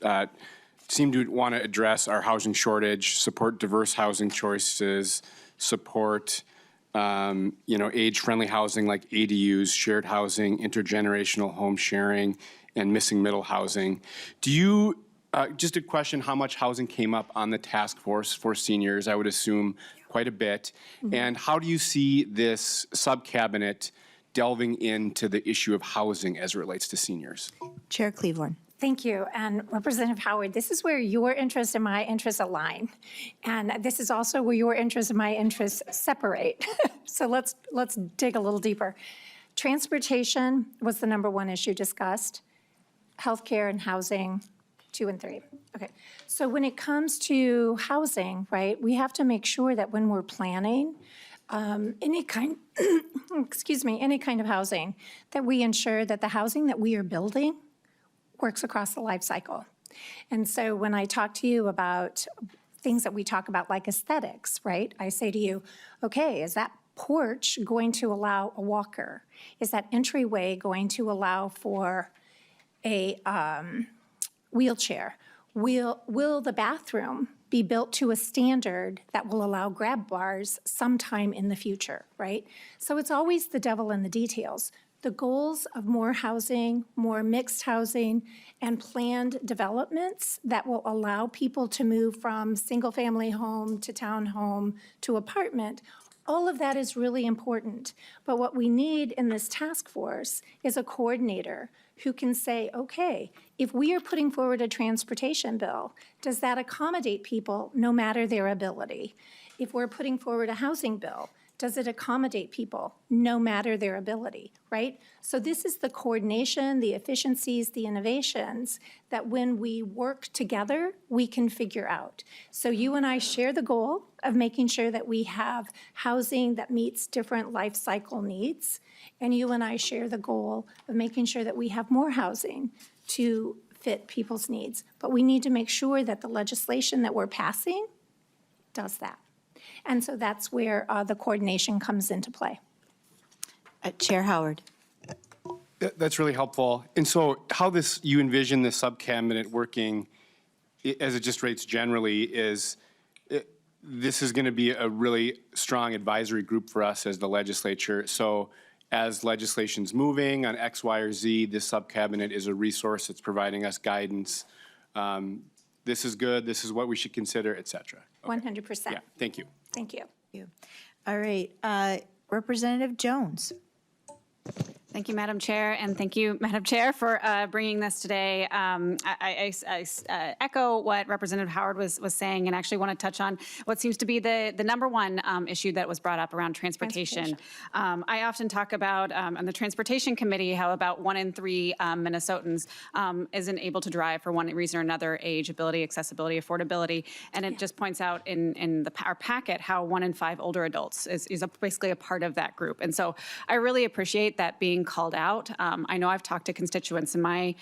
seem to want to address our housing shortage, support diverse housing choices, support, age-friendly housing like ADUs, shared housing, intergenerational home sharing, and missing middle housing. Do you, just a question, how much housing came up on the task force for seniors? I would assume quite a bit. Mm-hmm. And how do you see this subcabinet delving into the issue of housing as it relates to seniors? Chair Klevorn. Thank you. And Representative Howard, this is where your interests and my interests align. And this is also where your interests and my interests separate. So let's dig a little deeper. Transportation was the number one issue discussed. Healthcare and housing, 2 and 3. Okay. So when it comes to housing, right, we have to make sure that when we're planning any kind of housing, that we ensure that the housing that we are building works across the life cycle. And so when I talk to you about things that we talk about like aesthetics, right, I say to you, okay, is that porch going to allow a walker? Is that entryway going to allow for a wheelchair? Will the bathroom be built to a standard that will allow grab bars sometime in the future, right? So it's always the devil in the details. The goals of more housing, more mixed housing, and planned developments that will allow people to move from single-family home to townhome to apartment, all of that is really important. But what we need in this task force is a coordinator who can say, okay, if we are putting forward a transportation bill, does that accommodate people no matter their ability? If we're putting forward a housing bill, does it accommodate people no matter their ability, right? So this is the coordination, the efficiencies, the innovations that when we work together, we can figure out. So you and I share the goal of making sure that we have housing that meets different life cycle needs. And you and I share the goal of making sure that we have more housing to fit people's needs. But we need to make sure that the legislation that we're passing does that. And so that's where the coordination comes into play. Chair Howard. That's really helpful. And so how you envision the subcabinet working as it just rates generally is this is going to be a really strong advisory group for us as the legislature. So as legislation's moving on X, Y, or Z, this subcabinet is a resource that's providing us guidance this is good, this is what we should consider, et cetera. 100%. Yeah, thank you. Thank you. All right, Representative Jones. Thank you, Madam Chair, and thank you, Madam Chair, for bringing this today. I echo what Representative Howard was saying, and actually want to touch on what seems to be the number one issue that was brought up around transportation. I often talk about on the Transportation Committee how about 1 in 3 Minnesotans isn't able to drive for one reason or another: age, ability, accessibility, affordability, and it just points out in our packet how 1 in 5 older adults is basically a part of that group. And so I really appreciate that being called out. I know I've talked to constituents in my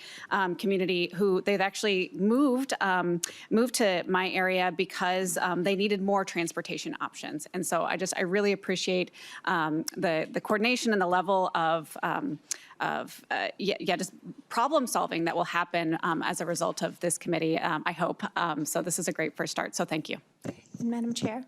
community who they've actually moved to my area because they needed more transportation options. And so I really appreciate the coordination and the level of just problem solving that will happen as a result of this committee, I hope. So this is a great first start, so thank you. Madam Chair.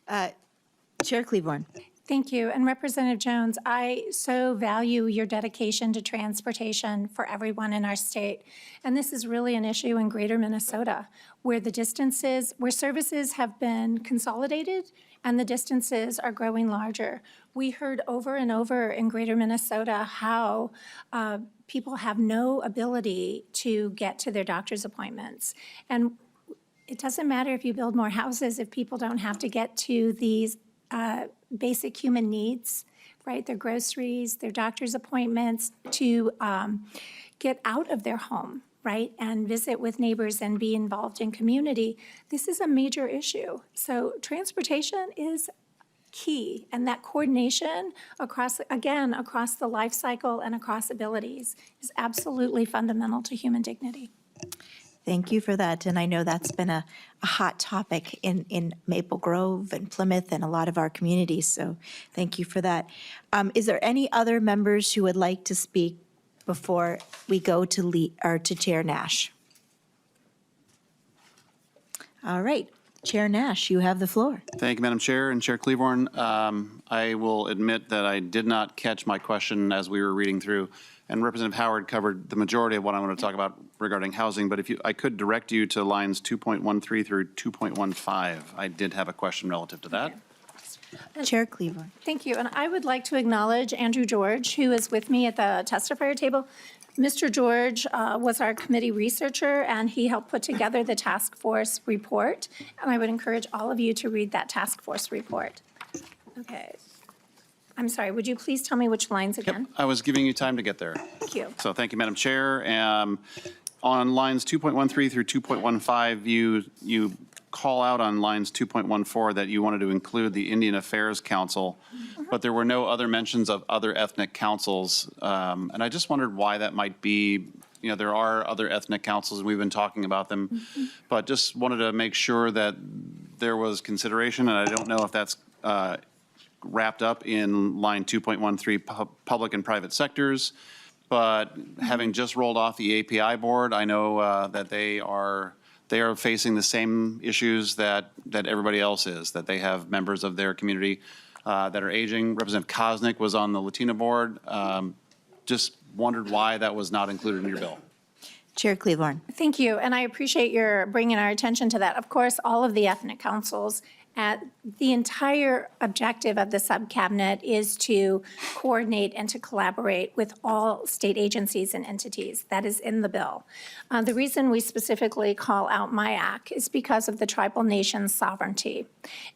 Chair Klevorn. Thank you. And Representative Jones, I so value your dedication to transportation for everyone in our state. And this is really an issue in greater Minnesota where where services have been consolidated and the distances are growing larger. We heard over and over in greater Minnesota how people have no ability to get to their doctor's appointments. And it doesn't matter if you build more houses if people don't have to get to these basic human needs, right? Their groceries, their doctor's appointments, to get out of their home, right? And visit with neighbors and be involved in community. This is a major issue. So transportation is key, and that coordination across the life cycle and across abilities is absolutely fundamental to human dignity. Thank you for that, and I know that's been a hot topic in Maple Grove and Plymouth and a lot of our communities, so thank you for that. Is there any other members who would like to speak before we go to Chair Nash? All right, Chair Nash, you have the floor. Thank you, Madam Chair and Chair Klevorn. I will admit that I did not catch my question as we were reading through, and Representative Howard covered the majority of what I want to talk about regarding housing, but if I could direct you to lines 2.13 through 2.15. I did have a question relative to that. Chair Klevorn. Thank you, and I would like to acknowledge Andrew George, who is with me at the testifier table. Mr. George was our committee researcher, and he helped put together the task force report, and I would encourage all of you to read that task force report. Okay. I'm sorry, would you please tell me which lines again? I was giving you time to get there. Thank you. So thank you, Madam Chair. On lines 2.13 through 2.15, you call out on lines 2.14 that you wanted to include the Indian Affairs Council, but there were no other mentions of other ethnic councils. And I just wondered why that might be. You know, there are other ethnic councils, and we've been talking about them, but just wanted to make sure that there was consideration, and I don't know if that's wrapped up in line 2.13, public and private sectors. But having just rolled off the API board, I know that they are facing the same issues that everybody else is, that they have members of their community that are aging. Representative Kosnick was on the Latina board. Just wondered why that was not included in your bill. Chair Klevorn. Thank you, and I appreciate your bringing our attention to that. Of course, all of the ethnic councils, the entire objective of the subcabinet is to coordinate and to collaborate with all state agencies and entities. That is in the bill. The reason we specifically call out MIAC is because of the tribal nation's sovereignty.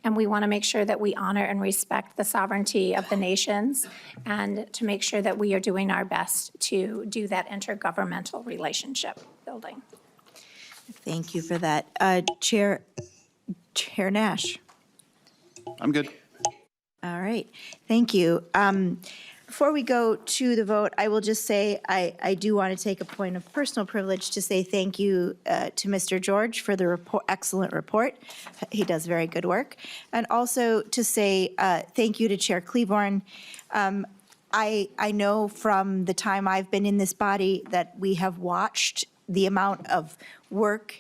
And we want to make sure that we honor and respect the sovereignty of the nations and to make sure that we are doing our best to do that intergovernmental relationship building. Thank you for that. Chair Nash. I'm good. All right, thank you. Before we go to the vote, I will just say I do want to take a point of personal privilege to say thank you to Mr. George for the excellent report. He does very good work. And also to say thank you to Chair Klevorn. I know from the time I've been in this body that we have watched the amount of work,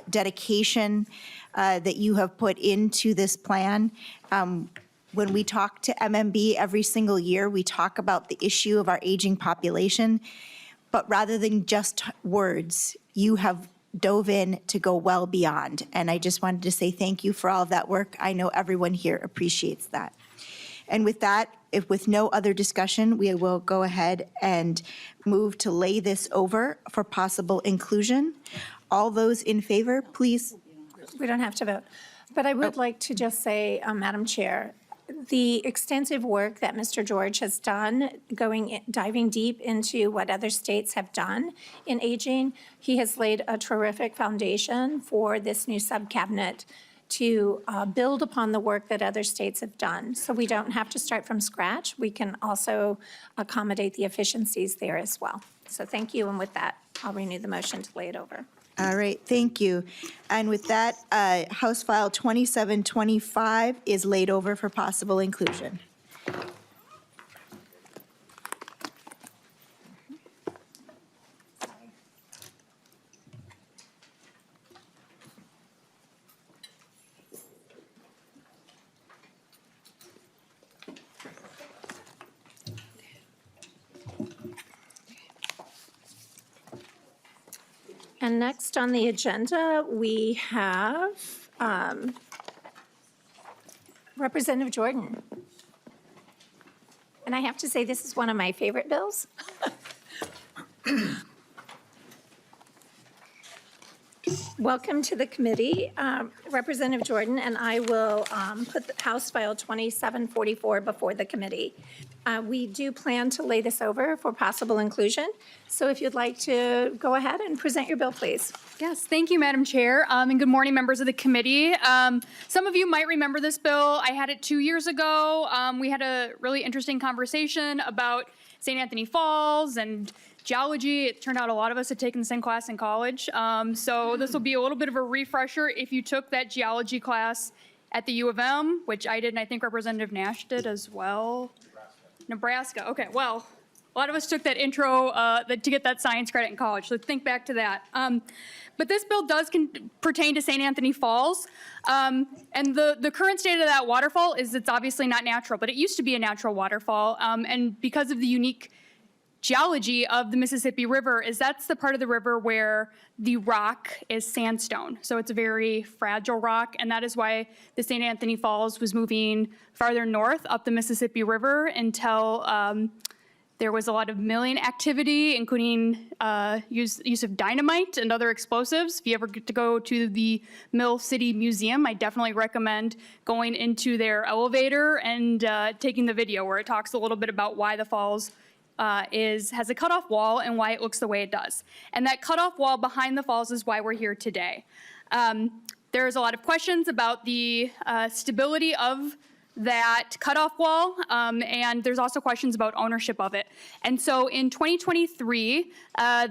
dedication that you have put into this plan. When we talk to MMB every single year, we talk about the issue of our aging population, but rather than just words, you have dove in to go well beyond. And I just wanted to say thank you for all of that work. I know everyone here appreciates that. And with that, if with no other discussion, we will go ahead and move to lay this over for possible inclusion. All those in favor, please. We don't have to vote. But I would like to just say, Madam Chair, the extensive work that Mr. George has done, diving deep into what other states have done in aging, he has laid a terrific foundation for this new subcabinet to build upon the work that other states have done. So we don't have to start from scratch. We can also accommodate the efficiencies there as well. So thank you, and with that, I'll renew the motion to lay it over. All right, thank you. And with that, House File 2725 is laid over for possible inclusion. And next on the agenda, we have Representative Jordan. And I have to say, this is one of my favorite bills. Welcome to the committee, Representative Jordan, and I will put the House File 2744 before the committee. We do plan to lay this over for possible inclusion. So if you'd like to go ahead and present your bill, please. Yes, thank you, Madam Chair, and good morning, members of the committee. Some of you might remember this bill. I had it 2 years ago. We had a really interesting conversation about St. Anthony Falls and geology. It turned out a lot of us had taken the same class in college. So this will be a little bit of a refresher if you took that geology class at the U of M, which I did, and I think Representative Nash did as well. Nebraska. Okay, well, a lot of us took that intro to get that science credit in college, so think back to that. But this bill does pertain to St. Anthony Falls. And the current state of that waterfall is it's obviously not natural, but it used to be a natural waterfall. And because of the unique geology of the Mississippi River, that's the part of the river where the rock is sandstone. So it's a very fragile rock, and that is why the St. Anthony Falls was moving farther north up the Mississippi River until there was a lot of milling activity, including use of dynamite and other explosives. If you ever get to go to the Mill City Museum, I definitely recommend going into their elevator and taking the video where it talks a little bit about why the falls has a cutoff wall and why it looks the way it does. And that cutoff wall behind the falls is why we're here today. There's a lot of questions about the stability of that cutoff wall, and there's also questions about ownership of it. And so in 2023,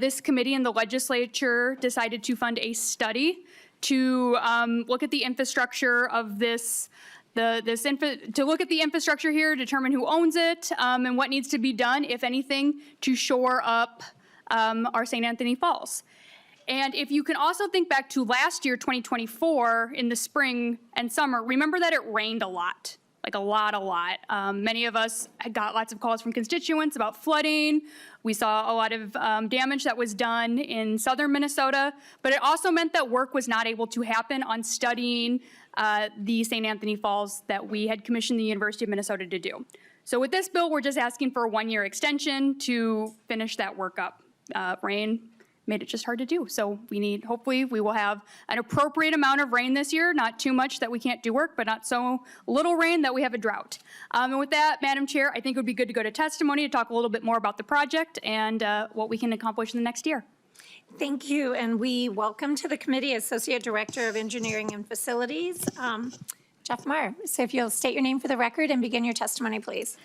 this committee and the legislature decided to fund a study to look at the infrastructure of to look at the infrastructure here, determine who owns it, and what needs to be done, if anything, to shore up our St. Anthony Falls. And if you can also think back to last year, 2024, in the spring and summer, remember that it rained a lot. Like a lot. Many of us had got lots of calls from constituents about flooding. We saw a lot of damage that was done in southern Minnesota, but it also meant that work was not able to happen on studying the St. Anthony Falls that we had commissioned the University of Minnesota to do. So with this bill, we're just asking for a 1-year extension to finish that work up. Rain made it just hard to do. So hopefully we will have an appropriate amount of rain this year, not too much that we can't do work, but not so little rain that we have a drought. And with that, Madam Chair, I think it would be good to go to testimony to talk a little bit more about the project and what we can accomplish in the next year. Thank you, and we welcome to the committee Associate Director of Engineering and Facilities, Jeff Marr. So if you'll state your name for the record and begin your testimony, please.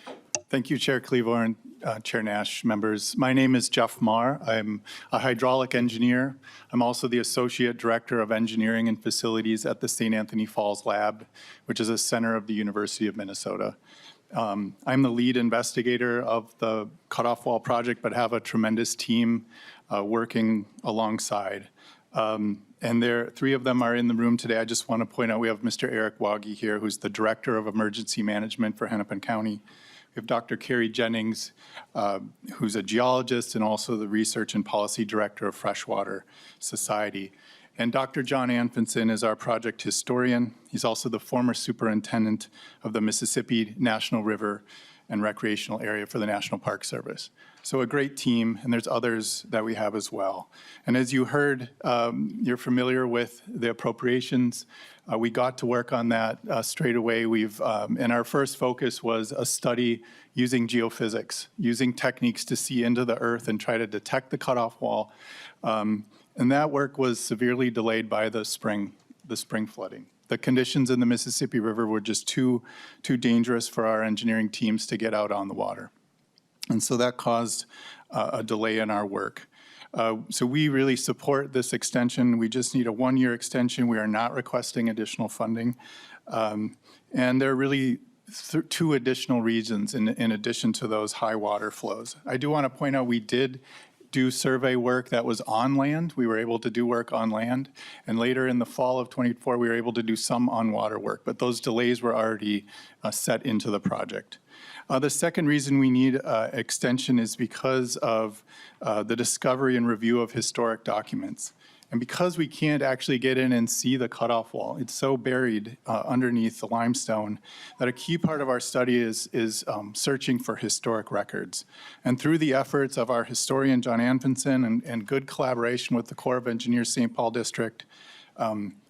Thank you, Chair Klevorn, Chair Nash, members. My name is Jeff Marr. I'm a hydraulic engineer. I'm also the Associate Director of Engineering and Facilities at the St. Anthony Falls Lab, which is a center of the University of Minnesota. I'm the lead investigator of the cutoff wall project, but have a tremendous team working alongside. And three of them are in the room today. I just want to point out we have Mr. Eric Waggy here, who's the Director of Emergency Management for Hennepin County. We have Dr. Carrie Jennings, who's a geologist and also the Research and Policy Director of Freshwater Society. And Dr. John Anfinson is our project historian. He's also the former superintendent of the Mississippi National River and Recreational Area for the National Park Service. So a great team, and there's others that we have as well. And as you heard, you're familiar with the appropriations. We got to work on that straight away. And our first focus was a study using geophysics, using techniques to see into the earth and try to detect the cutoff wall. And that work was severely delayed by the spring flooding. The conditions in the Mississippi River were just too dangerous for our engineering teams to get out on the water. And so that caused a delay in our work. So we really support this extension. We just need a one-year extension. We are not requesting additional funding. And there are really two additional reasons in addition to those high water flows. I do want to point out we did do survey work that was on land. We were able to do work on land. And later in the fall of '24, we were able to do some on water work, but those delays were already set into the project. The second reason we need extension is because of the discovery and review of historic documents. And because we can't actually get in and see the cutoff wall, it's so buried underneath the limestone that a key part of our study is searching for historic records. And through the efforts of our historian, John Anfinson, and good collaboration with the Corps of Engineers St. Paul District,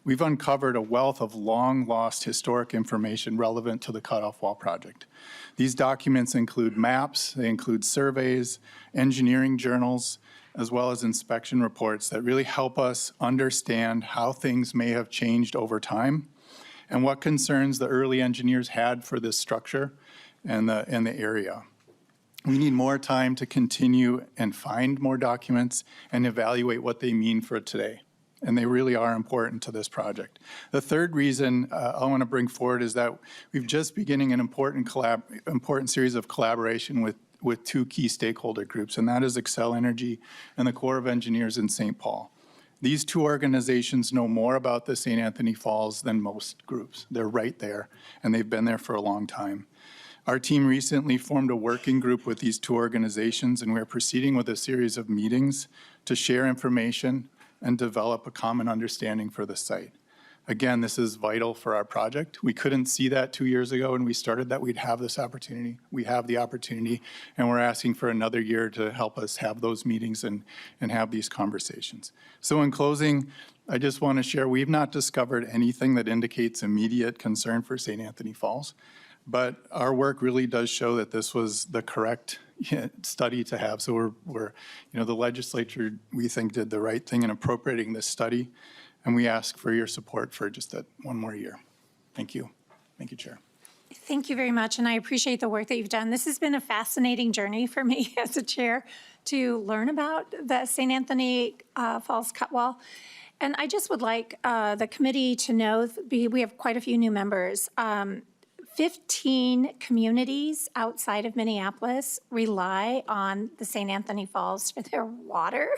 we've uncovered a wealth of long-lost historic information relevant to the cutoff wall project. These documents include maps, they include surveys, engineering journals, as well as inspection reports that really help us understand how things may have changed over time and what concerns the early engineers had for this structure and the area. We need more time to continue and find more documents and evaluate what they mean for today. And they really are important to this project. The third reason I want to bring forward is that we've just beginning an important series of collaboration with two key stakeholder groups, and that is Xcel Energy and the Corps of Engineers in St. Paul. These two organizations know more about the St. Anthony Falls than most groups. They're right there, and they've been there for a long time. Our team recently formed a working group with these two organizations, and we're proceeding with a series of meetings to share information and develop a common understanding for the site. Again, this is vital for our project. We couldn't see that 2 years ago when we started that we'd have this opportunity. We have the opportunity, and we're asking for another year to help us have those meetings and have these conversations. So in closing, I just want to share, we've not discovered anything that indicates immediate concern for St. Anthony Falls, but our work really does show that this was the correct study to have. So we're the legislature, we think, did the right thing in appropriating this study. And we ask for your support for just that one more year. Thank you. Thank you, Chair. Thank you very much, and I appreciate the work that you've done. This has been a fascinating journey for me as a chair to learn about the St. Anthony Falls cut wall. And I just would like the committee to know, we have quite a few new members. 15 communities outside of Minneapolis rely on the St. Anthony Falls for their water,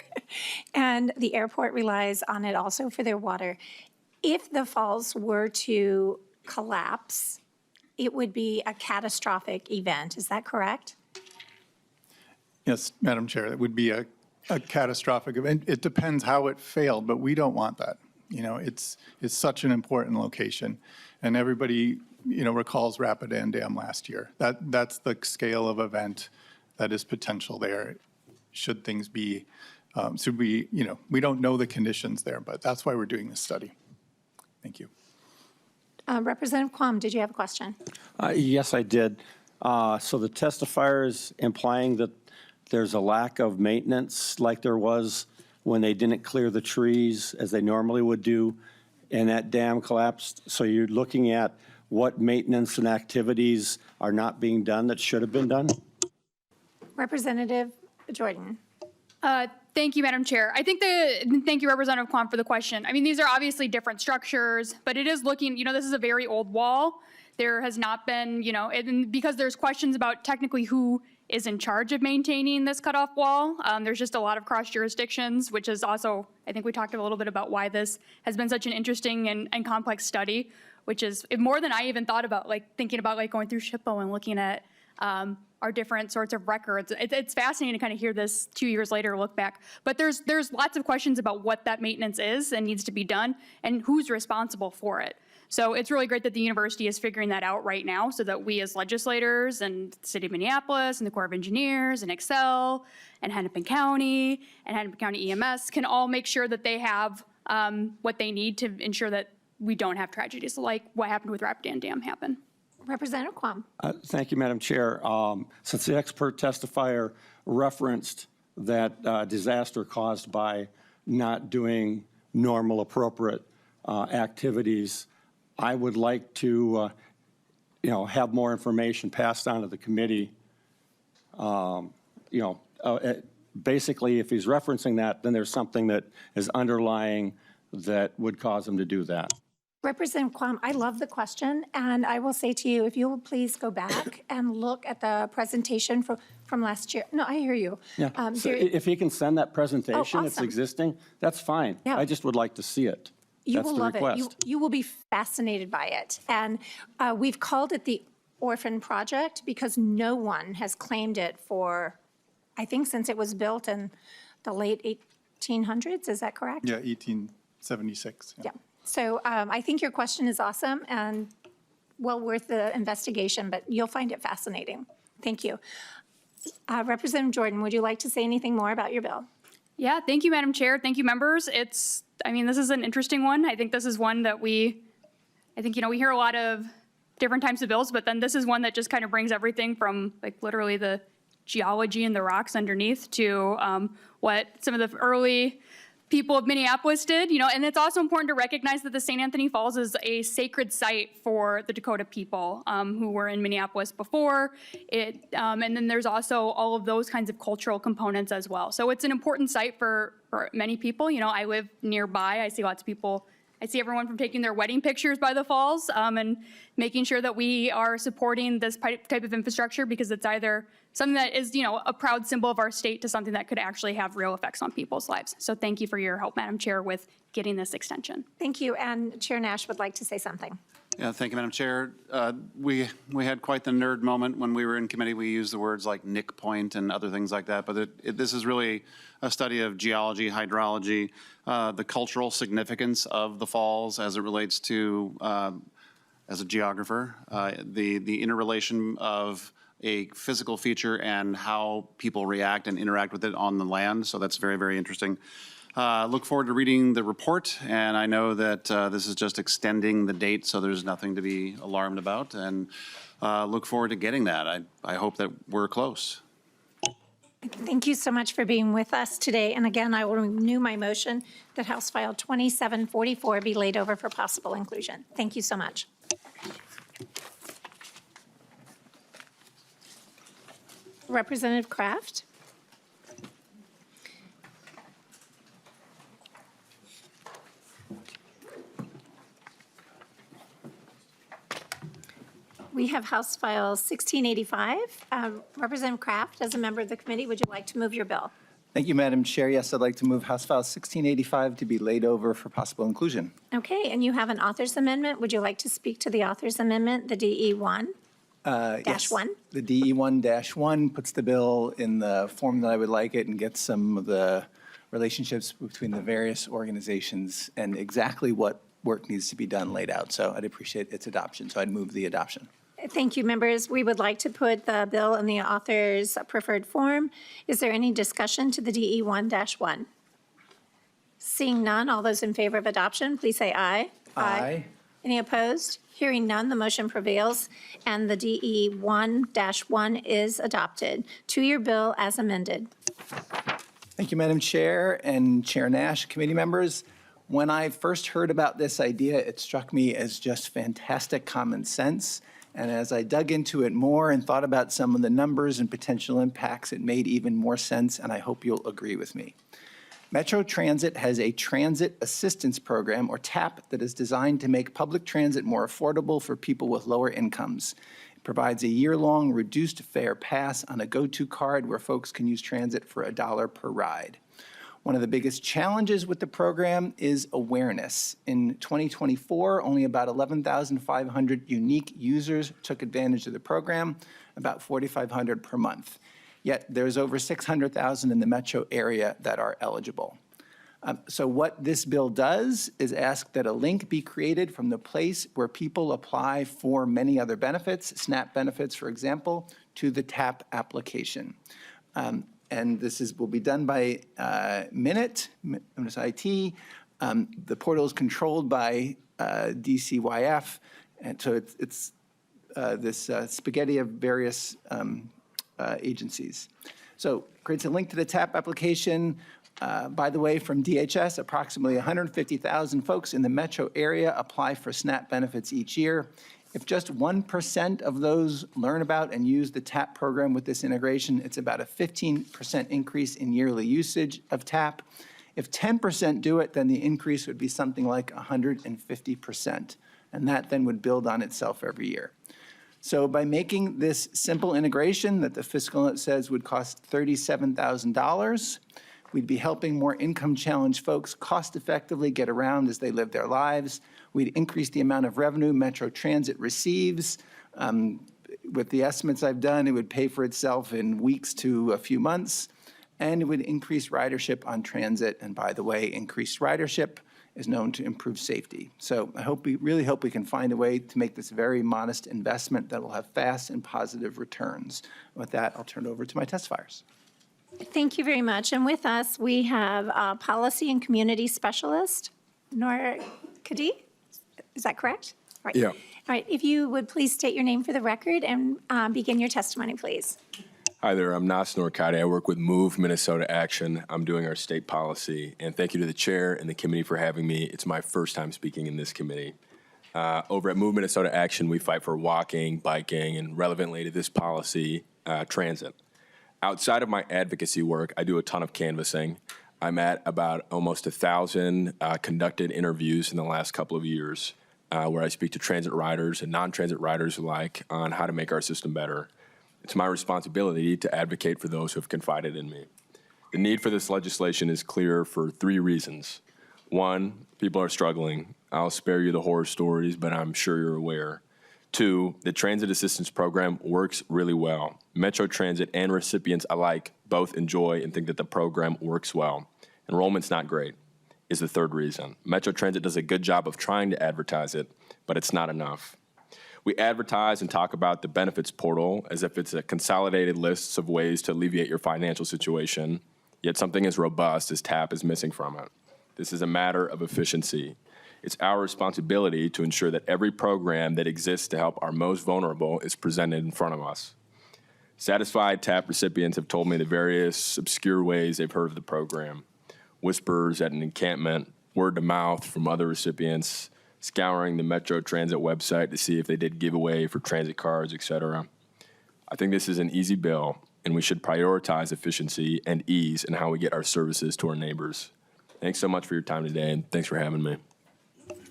and the airport relies on it also for their water. If the falls were to collapse, it would be a catastrophic event. Is that correct? Yes, Madam Chair, it would be a catastrophic event. It depends how it failed, but we don't want that. It's such an important location, and everybody recalls Rapidan Dam last year. That's the scale of event that is potential there. Should things be, we don't know the conditions there, but that's why we're doing this study. Thank you. Representative Quam, did you have a question? Yes, I did. So the testifier is implying that there's a lack of maintenance like there was when they didn't clear the trees as they normally would do, and that dam collapsed. So you're looking at what maintenance and activities are not being done that should have been done? Representative Jordan. Thank you, Madam Chair. Thank you, Representative Klum, for the question. I mean, these are obviously different structures, but it is looking, this is a very old wall. There has not been, and because there's questions about technically who is in charge of maintaining this cutoff wall. There's just a lot of cross jurisdictions, which is also, I think we talked a little bit about why this has been such an interesting and complex study, which is more than I even thought about, thinking about going through SHPO and looking at our different sorts of records. It's fascinating to kind of hear this 2 years later, look back. But there's lots of questions about what that maintenance is and needs to be done and who's responsible for it. So it's really great that the university is figuring that out right now so that we as legislators and the city of Minneapolis and the Corps of Engineers and Excel and Hennepin County EMS can all make sure that they have what they need to ensure that we don't have tragedies like what happened with Rapidan Dam happen. Representative Quam. Thank you, Madam Chair. Since the expert testifier referenced that disaster caused by not doing normal, appropriate activities, I would like to, have more information passed on to the committee. Basically, if he's referencing that, then there's something that is underlying that would cause him to do that. Representative Quam, I love the question, and I will say to you, if you will please go back and look at the presentation from last year. No, I hear you. Yeah. So if he can send that presentation, it's awesome. existing, that's fine. Yeah. I just would like to see it. You That's will the love request. it. You will be fascinated by it. And we've called it the Orphan Project because no one has claimed it for, I think, since it was built in the late 1800s. Is that correct? Yeah, 1876. Yeah. So I think your question is awesome and well worth the investigation, but you'll find it fascinating. Thank you. Representative Jordan, would you like to say anything more about your bill? Yeah, thank you, Madam Chair. Thank you, members. This is an interesting one. I think this is one that we hear a lot of different types of bills, but then this is one that just kind of brings everything from like literally the geology and the rocks underneath to what some of the early people of Minneapolis did, and it's also important to recognize that the St. Anthony Falls is a sacred site for the Dakota people who were in Minneapolis before it. And then there's also all of those kinds of cultural components as well. So it's an important site for many people. I live nearby. I see lots of people. I see everyone from taking their wedding pictures by the falls and making sure that we are supporting this type of infrastructure because it's either something that is, a proud symbol of our state to something that could actually have real effects on people's lives. So thank you for your help, Madam Chair, with getting this extension. Thank you. And Chair Nash would like to say something. Yeah, thank you, Madam Chair. We had quite the nerd moment when we were in committee. We used the words like Nick Point and other things like that, but this is really a study of geology, hydrology, the cultural significance of the falls as it relates to, as a geographer, the interrelation of a physical feature and how people react and interact with it on the land. So that's very, very interesting. Look forward to reading the report, and I know that this is just extending the date, so there's nothing to be alarmed about, and look forward to getting that. I hope that we're close. Thank you so much for being with us today. And again, I will renew my motion that House File 2744 be laid over for possible inclusion. Thank you so much. Representative Kraft. We have House File 1685. Representative Kraft, as a member of the committee, would you like to move your bill? Thank you, Madam Chair. Yes, I'd like to move House File 1685 to be laid over for possible inclusion. Okay, and you have an author's amendment. Would you like to speak to the author's amendment, the DE1? Yes. -1? The DE1-1 puts the bill in the form that I would like it and gets some of the relationships between the various organizations and exactly what work needs to be done laid out. So I'd appreciate its adoption. So I'd move the adoption. Thank you, members. We would like to put the bill in the author's preferred form. Is there any discussion to the DE1-1? Seeing none, all those in favor of adoption, please say aye. Aye. Any opposed? Hearing none, the motion prevails, and the DE1-1 is adopted. Two-year bill as amended. Thank you, Madam Chair and Chair Nash, committee members. When I first heard about this idea, it struck me as just fantastic common sense. And as I dug into it more and thought about some of the numbers and potential impacts, it made even more sense, and I hope you'll agree with me. Metro Transit has a transit assistance program, or TAP, that is designed to make public transit more affordable for people with lower incomes. It provides a year-long reduced fare pass on a go-to card where folks can use transit for $1 per ride. One of the biggest challenges with the program is awareness. In 2024, only about 11,500 unique users took advantage of the program, about 4,500 per month. Yet there's over 600,000 in the metro area that are eligible. So what this bill does is ask that a link be created from the place where people apply for many other benefits, SNAP benefits, for example, to the TAP application. And this will be done by Minute, IT. The portal is controlled by DCYF, and so it's this spaghetti of various agencies. So creates a link to the TAP application. By the way, from DHS, approximately 150,000 folks in the metro area apply for SNAP benefits each year. If just 1% of those learn about and use the TAP program with this integration, it's about a 15% increase in yearly usage of TAP. If 10% do it, then the increase would be something like 150%, and that then would build on itself every year. So by making this simple integration that the fiscal note says would cost $37,000, we'd be helping more income-challenged folks cost-effectively get around as they live their lives. We'd increase the amount of revenue Metro Transit receives. With the estimates I've done, it would pay for itself in weeks to a few months, and it would increase ridership on transit. And by the way, increased ridership is known to improve safety. So we really hope we can find a way to make this a very modest investment that will have fast and positive returns. With that, I'll turn it over to my testifiers. Thank you very much. And with us, we have Policy and Community Specialist, Nora Kadi. Is that correct? Right. Yeah. All right. If you would please state your name for the record and begin your testimony, please. Hi there, I'm Nas Norkadi. I work with Move Minnesota Action. I'm doing our state policy. And thank you to the chair and the committee for having me. It's my first time speaking in this committee. Over at Move Minnesota Action, we fight for walking, biking, and relevantly to this policy, transit. Outside of my advocacy work, I do a ton of canvassing. I'm at about almost 1,000 conducted interviews in the last couple of years where I speak to transit riders and non-transit riders alike on how to make our system better. It's my responsibility to advocate for those who have confided in me. The need for this legislation is clear for 3 reasons. 1, people are struggling. I'll spare you the horror stories, but I'm sure you're aware. 2, the transit assistance program works really well. Metro Transit and recipients alike both enjoy and think that the program works well. Enrollment's not great, is the 3rd reason. Metro Transit does a good job of trying to advertise it, but it's not enough. We advertise and talk about the benefits portal as if it's a consolidated list of ways to alleviate your financial situation, yet something as robust as TAP is missing from it. This is a matter of efficiency. It's our responsibility to ensure that every program that exists to help our most vulnerable is presented in front of us. Satisfied TAP recipients have told me the various obscure ways they've heard of the program. Whispers at an encampment, word to mouth from other recipients, scouring the Metro Transit website to see if they did giveaway for transit cards, etc. I think this is an easy bill, and we should prioritize efficiency and ease in how we get our services to our neighbors. Thanks so much for your time today, and thanks for having me.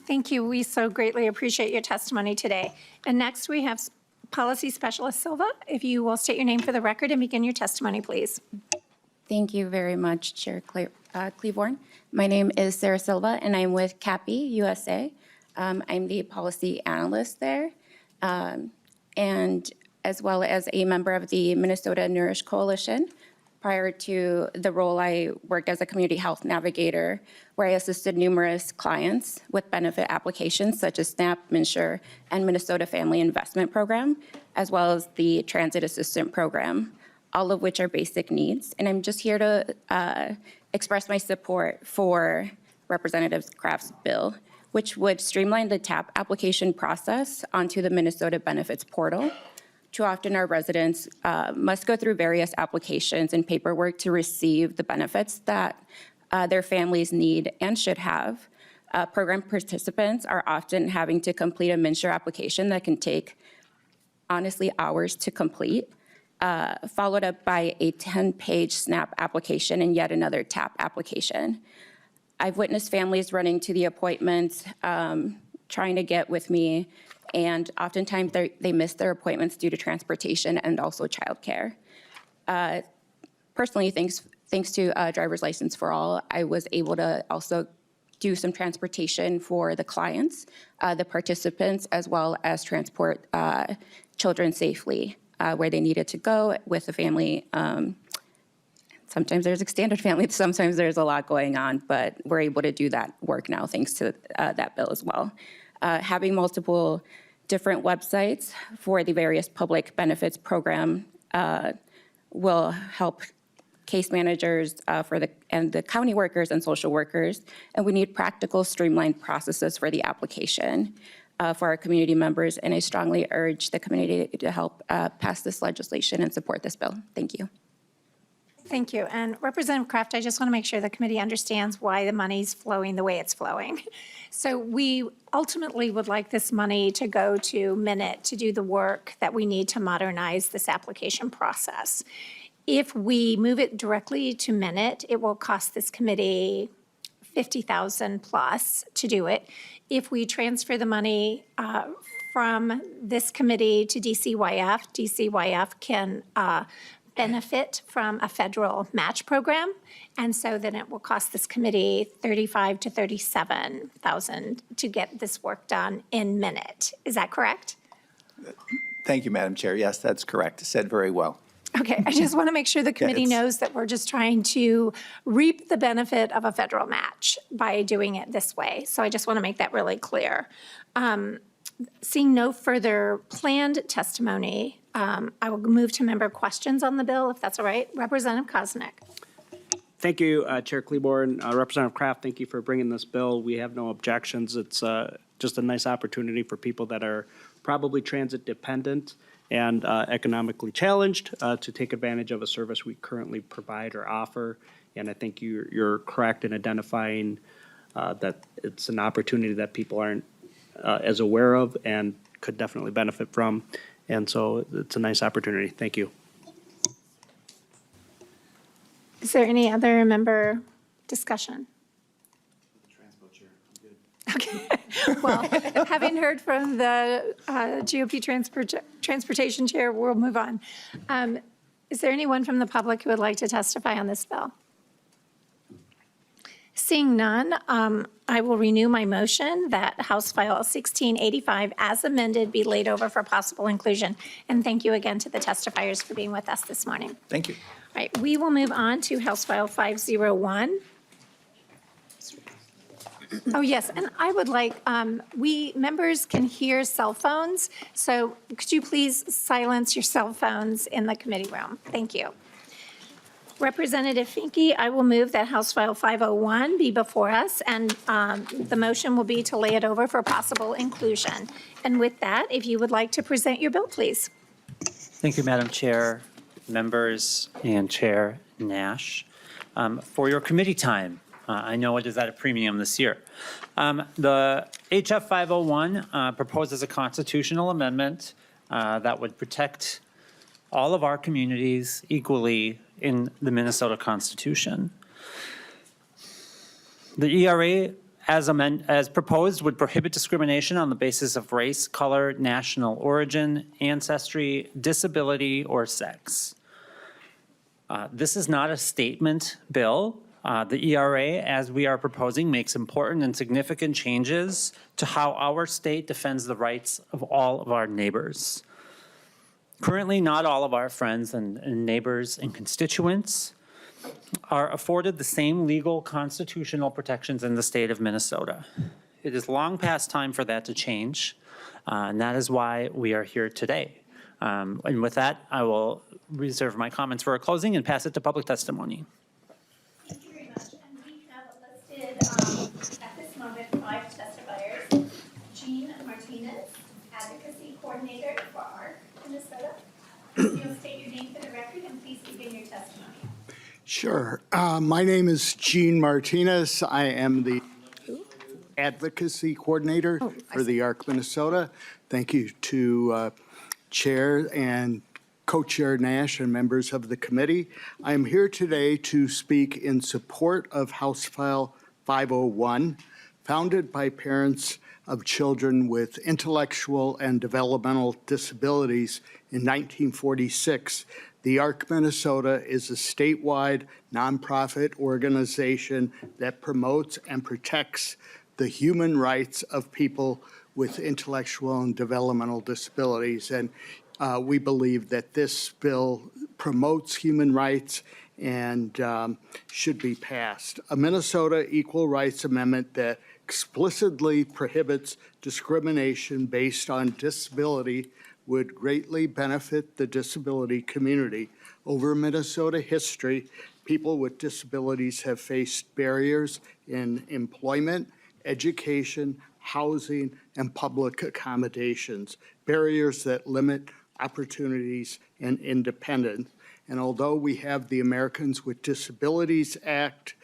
Thank you. We so greatly appreciate your testimony today. And next, we have Policy Specialist Silva. If you will state your name for the record and begin your testimony, please. Thank you very much, Chair Klevorn. My name is Sarah Silva, and I'm with CAPI USA. I'm the policy analyst there, and as well as a member of the Minnesota Nourish Coalition. Prior to the role, I worked as a community health navigator, where I assisted numerous clients with benefit applications such as SNAP, MNsure, and Minnesota Family Investment Program, as well as the Transit Assistant Program, all of which are basic needs. And I'm just here to express my support for Representative Kraft's bill, which would streamline the TAP application process onto the Minnesota Benefits Portal. Too often, our residents must go through various applications and paperwork to receive the benefits that their families need and should have. Program participants are often having to complete a MNsure application that can take, honestly, hours to complete, followed up by a 10-page SNAP application and yet another TAP application. I've witnessed families running to the appointments, trying to get with me, and oftentimes they miss their appointments due to transportation and also childcare. Personally, thanks to Driver's License for All, I was able to also do some transportation for the clients, the participants, as well as transport children safely where they needed to go with the family. Sometimes there's extended family, sometimes there's a lot going on, but we're able to do that work now thanks to that bill as well. Having multiple different websites for the various public benefits program will help case managers and the county workers and social workers, and we need practical, streamlined processes for the application for our community members, and I strongly urge the community to help pass this legislation and support this bill. Thank you. Thank you. And Representative Kraft, I just want to make sure the committee understands why the money's flowing the way it's flowing. So we ultimately would like this money to go to Minute to do the work that we need to modernize this application process. If we move it directly to Minute, it will cost this committee $50,000 plus to do it. If we transfer the money from this committee to DCYF, DCYF can benefit from a federal match program, and so then it will cost this committee $35,000 to $37,000 to get this work done in Minute. Is that correct? Thank you, Madam Chair. Yes, that's correct. Said very well. Okay, I just want to make sure the committee knows that we're just trying to reap the benefit of a federal match by doing it this way. So I just want to make that really clear. Seeing no further planned testimony, I will move to member questions on the bill, if that's all right. Representative Koznick. Thank you, Chair Klevorn. Representative Kraft, thank you for bringing this bill. We have no objections. It's just a nice opportunity for people that are probably transit dependent and economically challenged to take advantage of a service we currently provide or offer. And I think you're correct in identifying that it's an opportunity that people aren't as aware of and could definitely benefit from. And so it's a nice opportunity. Thank you. Is there any other member discussion? Okay, well, having heard from the GOP Transportation Chair, we'll move on. Is there anyone from the public who would like to testify on this bill? Seeing none, I will renew my motion that House File 1685 as amended be laid over for possible inclusion. And thank you again to the testifiers for being with us this morning. Thank you. All right, we will move on to House File 501. Oh, yes, and I would like, members can hear cell phones, so could you please silence your cell phones in the committee room? Thank you. Representative Finke, I will move that House File 501 be before us, and the motion will be to lay it over for possible inclusion. And with that, if you would like to present your bill, please. Thank you, Madam Chair, members, and Chair Nash. For your committee time, I know it is at a premium this year. The HF 501 proposes a constitutional amendment that would protect all of our communities equally in the Minnesota Constitution. The ERA, as proposed, would prohibit discrimination on the basis of race, color, national origin, ancestry, disability, or sex. This is not a statement bill. The ERA, as we are proposing, makes important and significant changes to how our state defends the rights of all of our neighbors. Currently, not all of our friends and neighbors and constituents are afforded the same legal constitutional protections in the state of Minnesota. It is long past time for that to change, and that is why we are here today. And with that, I will reserve my comments for a closing and pass it to public testimony. Thank you very much. And we have listed at this moment 5 testifiers. Jean Martinez, Advocacy Coordinator for ARC, Minnesota. You'll state your name for the record and please begin your testimony. Sure. My name is Jean Martinez. I am the Advocacy Coordinator for the ARC Minnesota. Thank you to Chair and Co-Chair Nash and members of the committee. I am here today to speak in support of House File 501, founded by parents of children with intellectual and developmental disabilities in 1946. The ARC Minnesota is a statewide nonprofit organization that promotes and protects the human rights of people with intellectual and developmental disabilities. And we believe that this bill promotes human rights and should be passed. A Minnesota Equal Rights Amendment that explicitly prohibits discrimination based on disability would greatly benefit the disability community. Over Minnesota history, people with disabilities have faced barriers in employment, education, housing, and public accommodations, barriers that limit opportunities and independence. And although we have the Americans with Disabilities Act,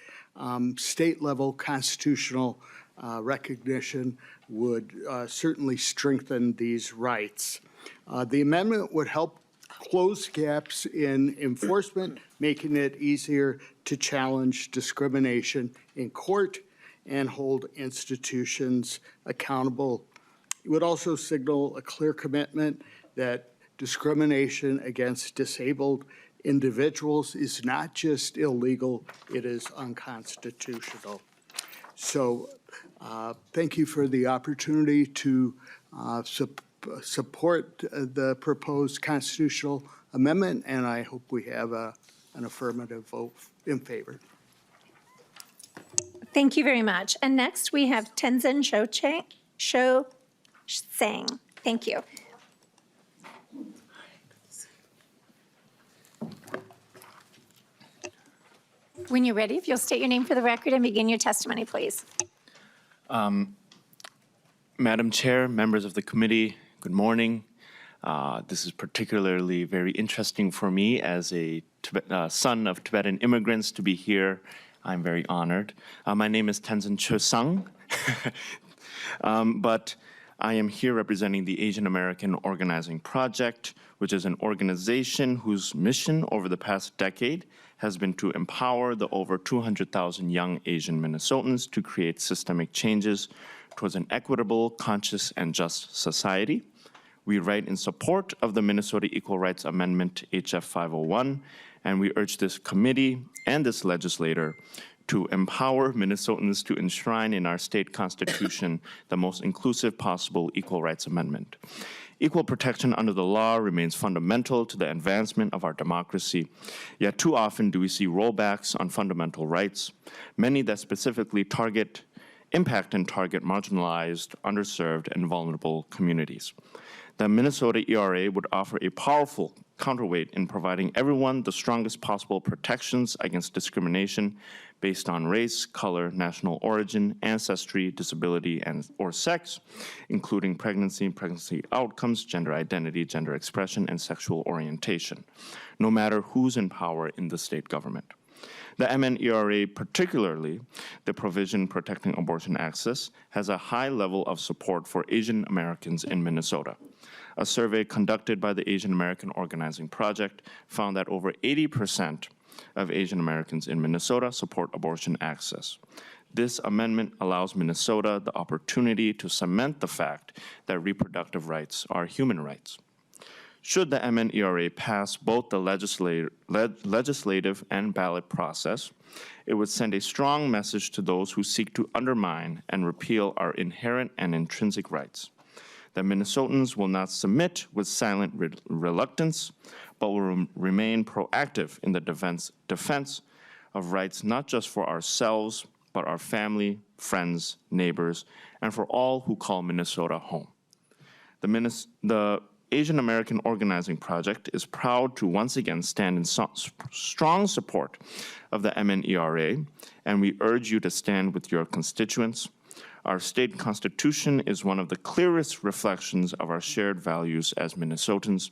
state-level constitutional recognition would certainly strengthen these rights. The amendment would help close gaps in enforcement, making it easier to challenge discrimination in court and hold institutions accountable. It would also signal a clear commitment that discrimination against disabled individuals is not just illegal, it is unconstitutional. So thank you for the opportunity to support the proposed constitutional amendment, and I hope we have an affirmative vote in favor. Thank you very much. And next, we have Tenzin Sang. Thank you. When you're ready, if you'll state your name for the record and begin your testimony, please. Madam Chair, members of the committee, good morning. This is particularly very interesting for me as a son of Tibetan immigrants to be here. I'm very honored. My name is Tenzin Sang, but I am here representing the Asian American Organizing Project, which is an organization whose mission over the past decade has been to empower the over 200,000 young Asian Minnesotans to create systemic changes towards an equitable, conscious, and just society. We write in support of the Minnesota Equal Rights Amendment, HF 501, and we urge this committee and this legislator to empower Minnesotans to enshrine in our state constitution the most inclusive possible equal rights amendment. Equal protection under the law remains fundamental to the advancement of our democracy, yet too often do we see rollbacks on fundamental rights, many that specifically impact and target marginalized, underserved, and vulnerable communities. The Minnesota ERA would offer a powerful counterweight in providing everyone the strongest possible protections against discrimination based on race, color, national origin, ancestry, disability, or sex, including pregnancy outcomes, gender identity, gender expression, and sexual orientation, no matter who's in power in the state government. The MNERA, particularly the provision protecting abortion access, has a high level of support for Asian Americans in Minnesota. A survey conducted by the Asian American Organizing Project found that over 80% of Asian Americans in Minnesota support abortion access. This amendment allows Minnesota the opportunity to cement the fact that reproductive rights are human rights. Should the MNERA pass both the legislative and ballot process, it would send a strong message to those who seek to undermine and repeal our inherent and intrinsic rights. That Minnesotans will not submit with silent reluctance, but will remain proactive in the defense of rights not just for ourselves, but our family, friends, neighbors, and for all who call Minnesota home. The Asian American Organizing Project is proud to once again stand in strong support of the MNERA, and we urge you to stand with your constituents. Our state constitution is one of the clearest reflections of our shared values as Minnesotans.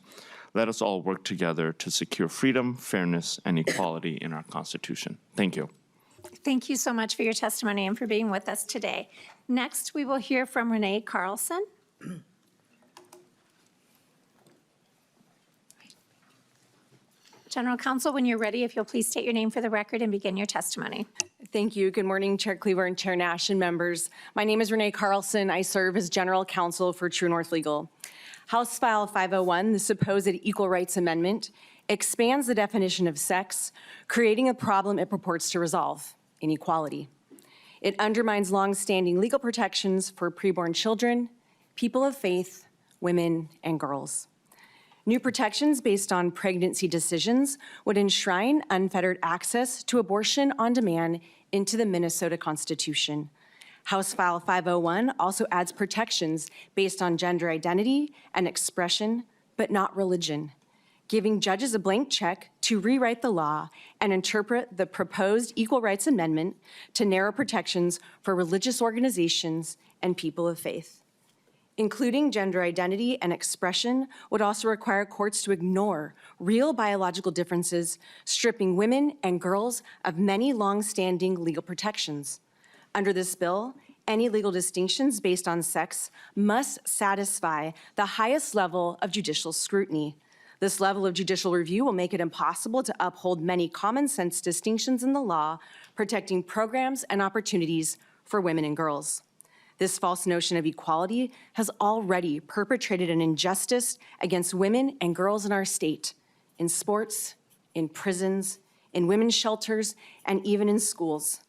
Let us all work together to secure freedom, fairness, and equality in our Constitution. Thank you. Thank you so much for your testimony and for being with us today. Next, we will hear from Renee Carlson. General Counsel, when you're ready, if you'll please state your name for the record and begin your testimony. Thank you. Good morning, Chair Klevorn, Chair Nash, and members. My name is Renee Carlson. I serve as General Counsel for True North Legal. House File 501, the supposed Equal Rights Amendment, expands the definition of sex, creating a problem it purports to resolve: inequality. It undermines longstanding legal protections for preborn children, people of faith, women, and girls. New protections based on pregnancy decisions would enshrine unfettered access to abortion on demand into the Minnesota Constitution. House File 501 also adds protections based on gender identity and expression, but not religion, giving judges a blank check to rewrite the law and interpret the proposed Equal Rights Amendment to narrow protections for religious organizations and people of faith. Including gender identity and expression would also require courts to ignore real biological differences, stripping women and girls of many long-standing legal protections. Under this bill, any legal distinctions based on sex must satisfy the highest level of judicial scrutiny. This level of judicial review will make it impossible to uphold many common sense distinctions in the law, protecting programs and opportunities for women and girls. This false notion of equality has already perpetrated an injustice against women and girls in our state, in sports, in prisons, in women's shelters, and even in schools.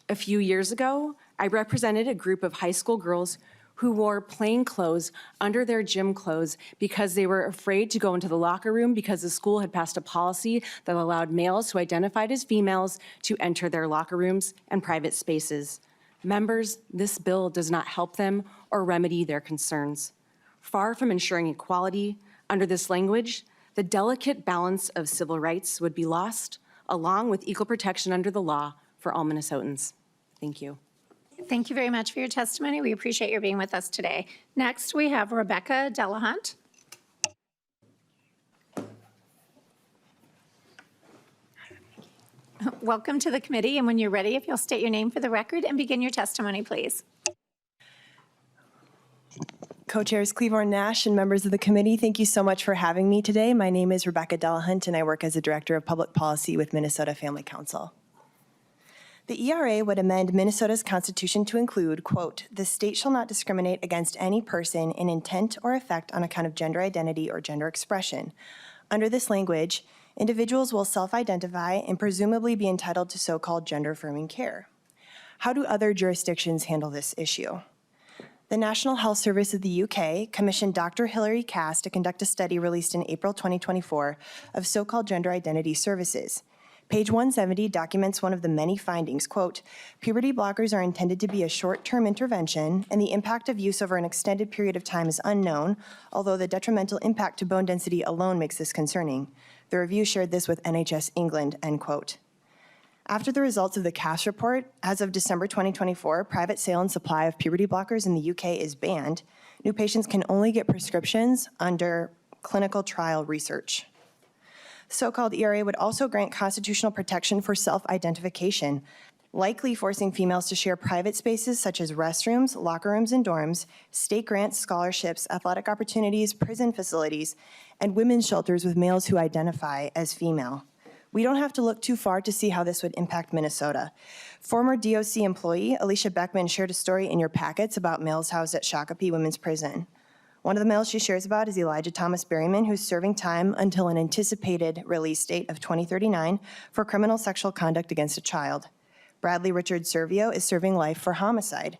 A few years ago, I represented a group of high school girls who wore plain clothes under their gym clothes because they were afraid to go into the locker room because the school had passed a policy that allowed males who identified as females to enter their locker rooms and private spaces. Members, this bill does not help them or remedy their concerns. Far from ensuring equality, under this language, the delicate balance of civil rights would be lost, along with equal protection under the law for all Minnesotans. Thank you. Thank you very much for your testimony. We appreciate your being with us today. Next, we have Rebecca Delahunt. Welcome to the committee, and when you're ready, if you'll state your name for the record and begin your testimony, please. Co-chairs Klevorn, Nash, and members of the committee, thank you so much for having me today. My name is Rebecca Delahunt, and I work as a Director of Public Policy with Minnesota Family Council. The ERA would amend Minnesota's constitution to include, quote, "The state shall not discriminate against any person in intent or effect on account of gender identity or gender expression." Under this language, individuals will self-identify and presumably be entitled to so-called gender-affirming care. How do other jurisdictions handle this issue? The National Health Service of the UK commissioned Dr. Hilary Cass to conduct a study released in April 2024 of so-called gender identity services. Page 170 documents one of the many findings, quote, "Puberty blockers are intended to be a short-term intervention, and the impact of use over an extended period of time is unknown, although the detrimental impact to bone density alone makes this concerning. The review shared this with NHS England," end quote. After the results of the Cass report, as of December 2024, private sale and supply of puberty blockers in the UK is banned. New patients can only get prescriptions under clinical trial research. So-called ERA would also grant constitutional protection for self-identification, likely forcing females to share private spaces such as restrooms, locker rooms, and dorms, state grants, scholarships, athletic opportunities, prison facilities, and women's shelters with males who identify as female. We don't have to look too far to see how this would impact Minnesota. Former DOC employee Alicia Beckman shared a story in your packets about males housed at Shakopee Women's Prison. One of the males she shares about is Elijah Thomas Berryman, who's serving time until an anticipated release date of 2039 for criminal sexual conduct against a child. Bradley Richard Servio is serving life for homicide.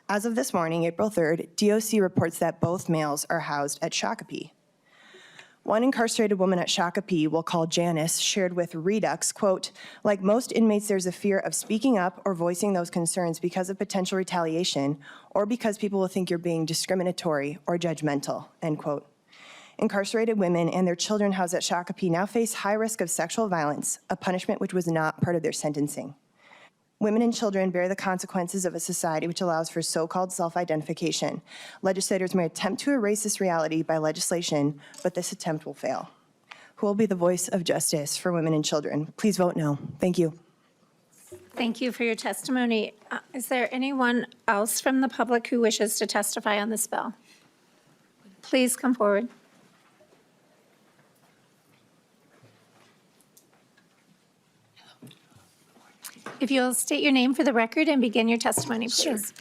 As of this morning, April 3rd, DOC reports that both males are housed at Shakopee. One incarcerated woman at Shakopee, we'll call Janice, shared with Redux, quote, "Like most inmates, there's a fear of speaking up or voicing those concerns because of potential retaliation or because people will think you're being discriminatory or judgmental," end quote. Incarcerated women and their children housed at Shakopee now face high risk of sexual violence, a punishment which was not part of their sentencing. Women and children bear the consequences of a society which allows for so-called self-identification. Legislators may attempt to erase this reality by legislation, but this attempt will fail. Who will be the voice of justice for women and children? Please vote no. Thank you. Thank you for your testimony. Is there anyone else from the public who wishes to testify on this bill? Please come forward. If you'll state your name for the record and begin your testimony, please.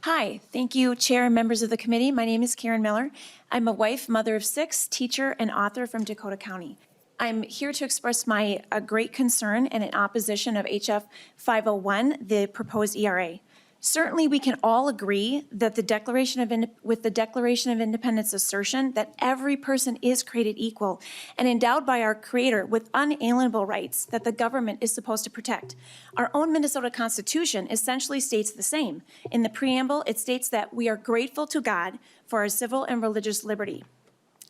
Hi, thank you, Chair and members of the committee. My name is Karen Miller. I'm a wife, mother of 6, teacher, and author from Dakota County. I'm here to express my great concern and in opposition of HF 501, the proposed ERA. Certainly, we can all agree that the Declaration of Independence assertion that every person is created equal and endowed by our Creator with unalienable rights that the government is supposed to protect. Our own Minnesota Constitution essentially states the same. In the preamble, it states that we are grateful to God for our civil and religious liberty.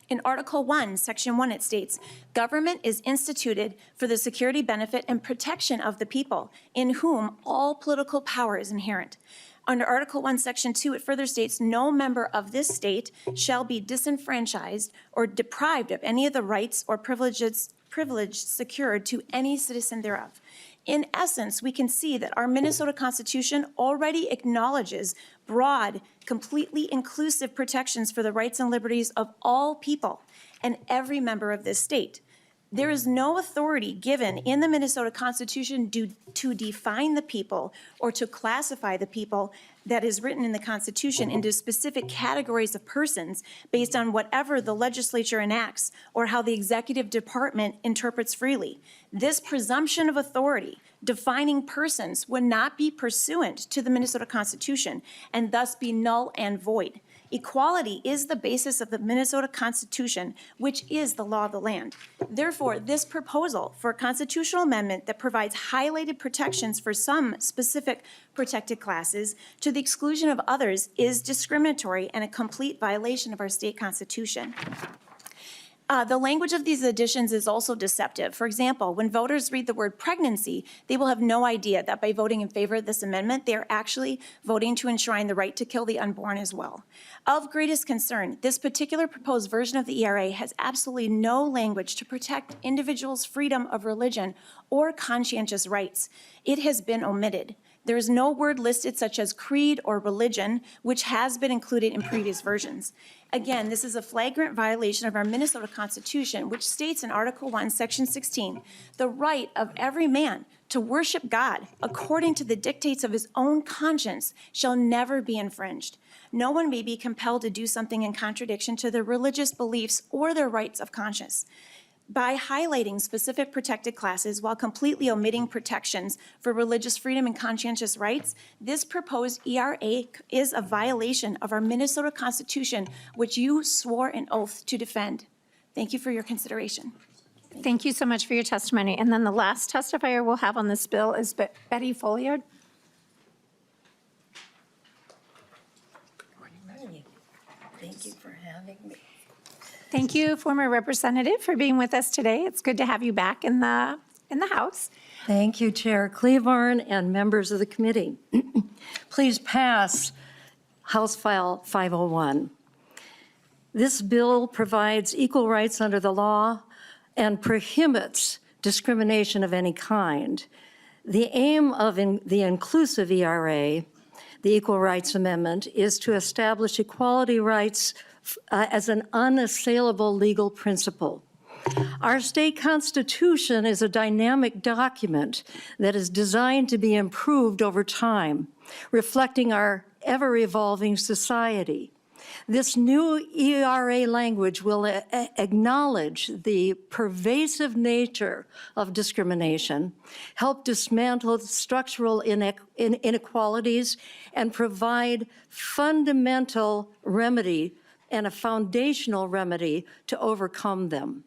In Article 1, Section 1, it states, government is instituted for the security, benefit, and protection of the people, in whom all political power is inherent. Under Article 1, Section 2, it further states, no member of this state shall be disenfranchised or deprived of any of the rights or privilege secured to any citizen thereof. In essence, we can see that our Minnesota Constitution already acknowledges broad, completely inclusive protections for the rights and liberties of all people and every member of this state. There is no authority given in the Minnesota Constitution to define the people or to classify the people that is written in the Constitution into specific categories of persons based on whatever the legislature enacts or how the executive department interprets freely. This presumption of authority defining persons would not be pursuant to the Minnesota Constitution and thus be null and void. Equality is the basis of the Minnesota Constitution, which is the law of the land. Therefore, this proposal for a constitutional amendment that provides highlighted protections for some specific protected classes to the exclusion of others is discriminatory and a complete violation of our state constitution. The language of these additions is also deceptive. For example, when voters read the word pregnancy, they will have no idea that by voting in favor of this amendment, they are actually voting to enshrine the right to kill the unborn as well. Of greatest concern, this particular proposed version of the ERA has absolutely no language to protect individuals' freedom of religion or conscientious rights. It has been omitted. There is no word listed such as creed or religion, which has been included in previous versions. Again, this is a flagrant violation of our Minnesota Constitution, which states in Article 1, Section 16, the right of every man to worship God according to the dictates of his own conscience shall never be infringed. No one may be compelled to do something in contradiction to their religious beliefs or their rights of conscience. By highlighting specific protected classes while completely omitting protections for religious freedom and conscientious rights, this proposed ERA is a violation of our Minnesota Constitution, which you swore an oath to defend. Thank you for your consideration. Thank you so much for your testimony. And then the last testifier we'll have on this bill is Betty Folliard. Thank you for having me. Thank you, former representative, for being with us today. It's good to have you back in the House. Thank you, Chair Klevorn and members of the committee. Please pass House File 501. This bill provides equal rights under the law and prohibits discrimination of any kind. The aim of the inclusive ERA, the Equal Rights Amendment, is to establish equality rights as an unassailable legal principle. Our state constitution is a dynamic document that is designed to be improved over time, reflecting our ever-evolving society. This new ERA language will acknowledge the pervasive nature of discrimination, help dismantle structural inequalities, and provide fundamental remedy and a foundational remedy to overcome them.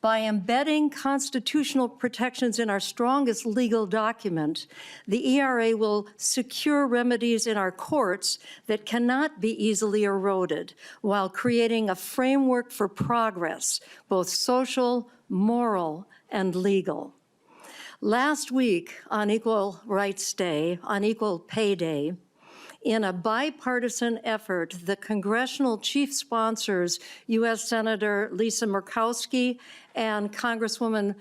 By embedding constitutional protections in our strongest legal document, the ERA will secure remedies in our courts that cannot be easily eroded, while creating a framework for progress, both social, moral, and legal. Last week on Equal Rights Day, on Equal Pay Day, in a bipartisan effort, the congressional chief sponsors, U.S. Senator Lisa Murkowski and Congresswoman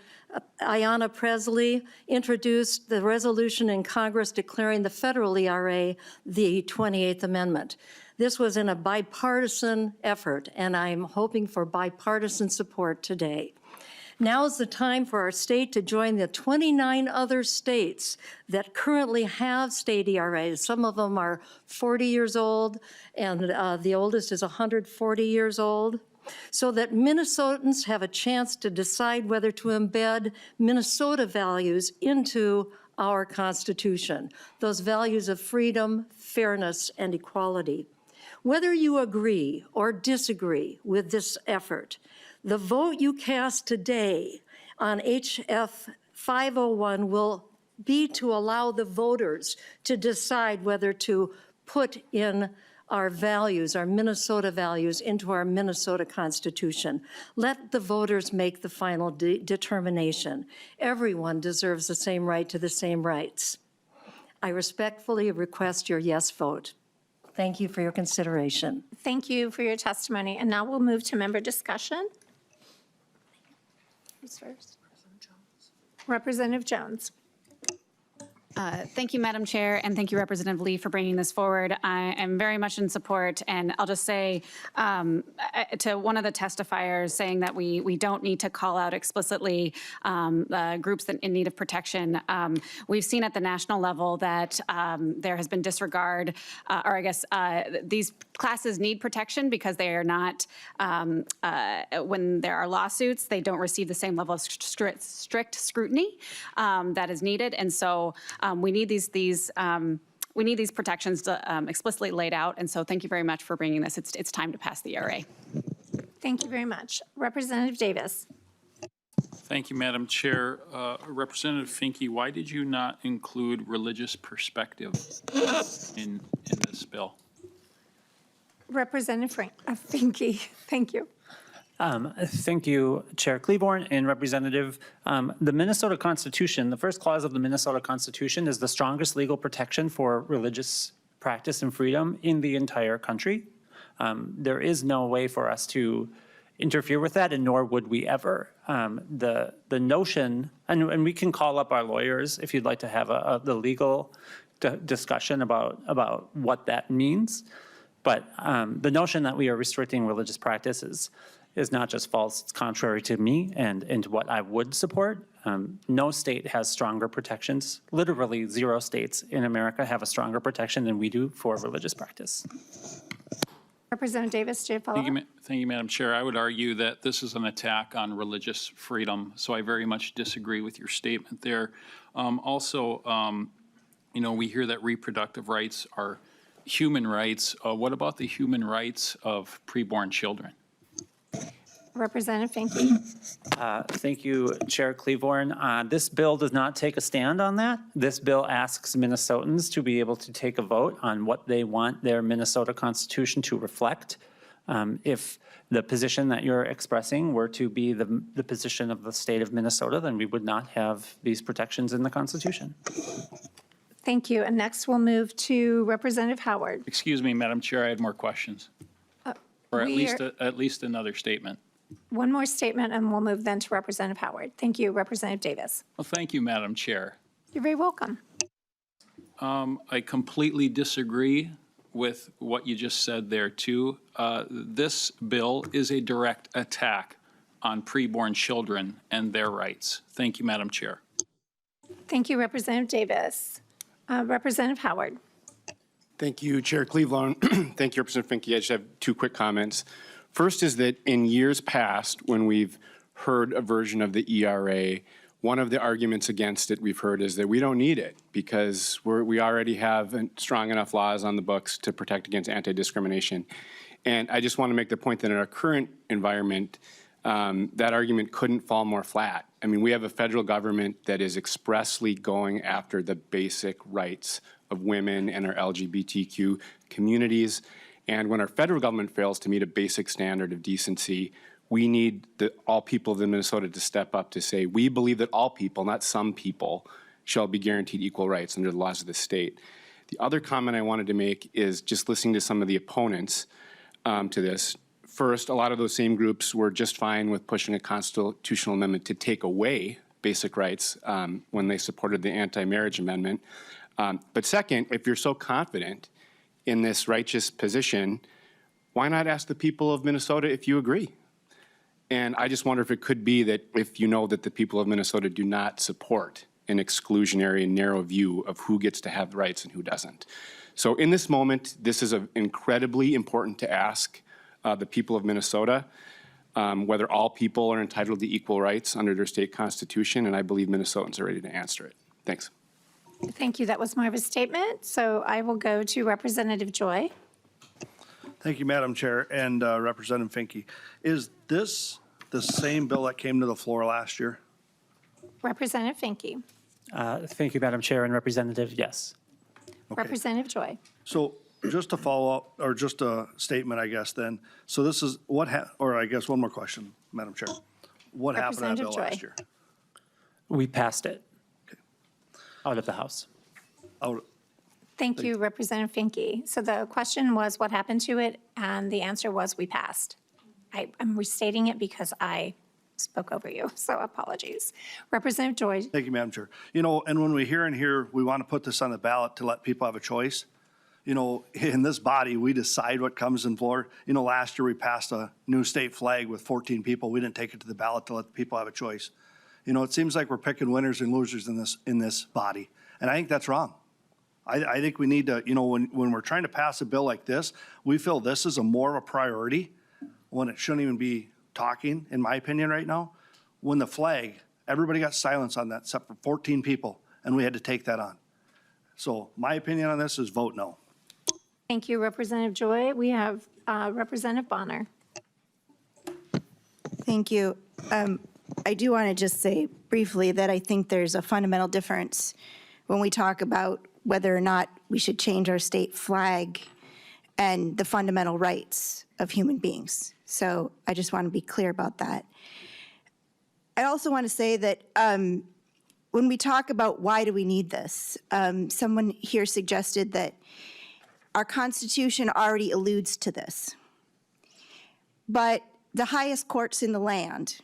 Ayanna Pressley, introduced the resolution in Congress declaring the federal ERA the 28th Amendment. This was in a bipartisan effort, and I'm hoping for bipartisan support today. Now is the time for our state to join the 29 other states that currently have state ERAs. Some of them are 40 years old, and the oldest is 140 years old. so that Minnesotans have a chance to decide whether to embed Minnesota values into our Constitution, those values of freedom, fairness, and equality. Whether you agree or disagree with this effort, the vote you cast today on HF 501 will be to allow the voters to decide whether to put in our values, our Minnesota values, into our Minnesota Constitution. Let the voters make the final determination. Everyone deserves the same right to the same rights. I respectfully request your yes vote. Thank you for your consideration. Thank you for your testimony. And now we'll move to member discussion. Who's first? Representative Jones. Thank you, Madam Chair, and thank you, Representative Lee, for bringing this forward. I am very much in support, and I'll just say to one of the testifiers saying that we don't need to call out explicitly groups that in need of protection. We've seen at the national level that there has been disregard, or I guess these classes need protection because they are not, when there are lawsuits, they don't receive the same level of strict scrutiny that is needed, and so we need these protections explicitly laid out, and so thank you very much for bringing this. It's time to pass the ERA. Thank you very much. Representative Davis. Thank you, Madam Chair. Representative Finke, why did you not include religious perspective in this bill? Representative Finke, thank you. Thank you, Chair Klevorn and Representative. The Minnesota Constitution, the first clause of the Minnesota Constitution is the strongest legal protection for religious practice and freedom in the entire country. There is no way for us to interfere with that, and nor would we ever. The notion, and we can call up our lawyers if you'd like to have the legal discussion about what that means, but the notion that we are restricting religious practices is not just false, it's contrary to me and to what I would support. No state has stronger protections. Literally 0 states in America have a stronger protection than we do for religious practice. Representative Davis, do you follow up? Thank you, Madam Chair. I would argue that this is an attack on religious freedom, so I very much disagree with your statement there. Also, you know, we hear that reproductive rights are human rights. What about the human rights of preborn children? Representative Finke. Thank you, Chair Klevorn. This bill does not take a stand on that. This bill asks Minnesotans to be able to take a vote on what they want their Minnesota Constitution to reflect. If the position that you're expressing were to be the position of the state of Minnesota, then we would not have these protections in the Constitution. Thank you. And next we'll move to Representative Howard. Excuse me, Madam Chair, I had more questions. Or at least another statement. One more statement, and we'll move then to Representative Howard. Thank you, Representative Davis. Well, thank you, Madam Chair. You're very welcome. I completely disagree with what you just said there, too. This bill is a direct attack on preborn children and their rights. Thank you, Madam Chair. Thank you, Representative Davis. Representative Howard. Thank you, Chair Cleveland. Thank you, Representative Finke. I just have 2 quick comments. First is that in years past, when we've heard a version of the ERA, one of the arguments against it we've heard is that we don't need it because we already have strong enough laws on the books to protect against anti-discrimination. And I just want to make the point that in our current environment, that argument couldn't fall more flat. I mean, we have a federal government that is expressly going after the basic rights of women and our LGBTQ communities. And when our federal government fails to meet a basic standard of decency, we need all people of Minnesota to step up to say, we believe that all people, not some people, shall be guaranteed equal rights under the laws of the state. The other comment I wanted to make is just listening to some of the opponents to this. First, a lot of those same groups were just fine with pushing a constitutional amendment to take away basic rights when they supported the anti-marriage amendment. But second, if you're so confident in this righteous position, why not ask the people of Minnesota if you agree? And I just wonder if it could be that if you know that the people of Minnesota do not support an exclusionary and narrow view of who gets to have rights and who doesn't. So in this moment, this is incredibly important to ask the people of Minnesota. whether all people are entitled to equal rights under their state constitution, and I believe Minnesotans are ready to answer it. Thanks. Thank you. That was more of a statement. So I will go to Representative Joy. Thank you, Madam Chair, and Representative Finke. Is this the same bill that came to the floor last year? Representative Finke. Thank you, Madam Chair and Representative, yes. Representative Joy. So just to follow up, or just a statement, I guess, then. So this is what, or I guess one more question, Madam Chair. What happened to that bill Representative last Joy. year? We passed it out of the House. Thank you, Representative Finke. So the question was what happened to it, and the answer was we passed. I'm restating it because I spoke over you, so apologies. Representative Joy. Thank you, Madam Chair. You know, and when we hear in here, we want to put this on the ballot to let people have a choice. You know, in this body, we decide what comes in floor. You know, last year we passed a new state flag with 14 people. We didn't take it to the ballot to let people have a choice. You know, it seems like we're picking winners and losers in this body, and I think that's wrong. I think we need to, you know, when we're trying to pass a bill like this, we feel this is more of a priority when it shouldn't even be talking, in my opinion, right now. When the flag, everybody got silence on that except for 14 people, and we had to take that on. So my opinion on this is vote no. Thank you, Representative Joy. We have Representative Bonner. Thank you. I do want to just say briefly that I think there's a fundamental difference when we talk about whether or not we should change our state flag and the fundamental rights of human beings. So I just want to be clear about that. I also want to say that when we talk about why do we need this, someone here suggested that our Constitution already alludes to this. But the highest courts in the land,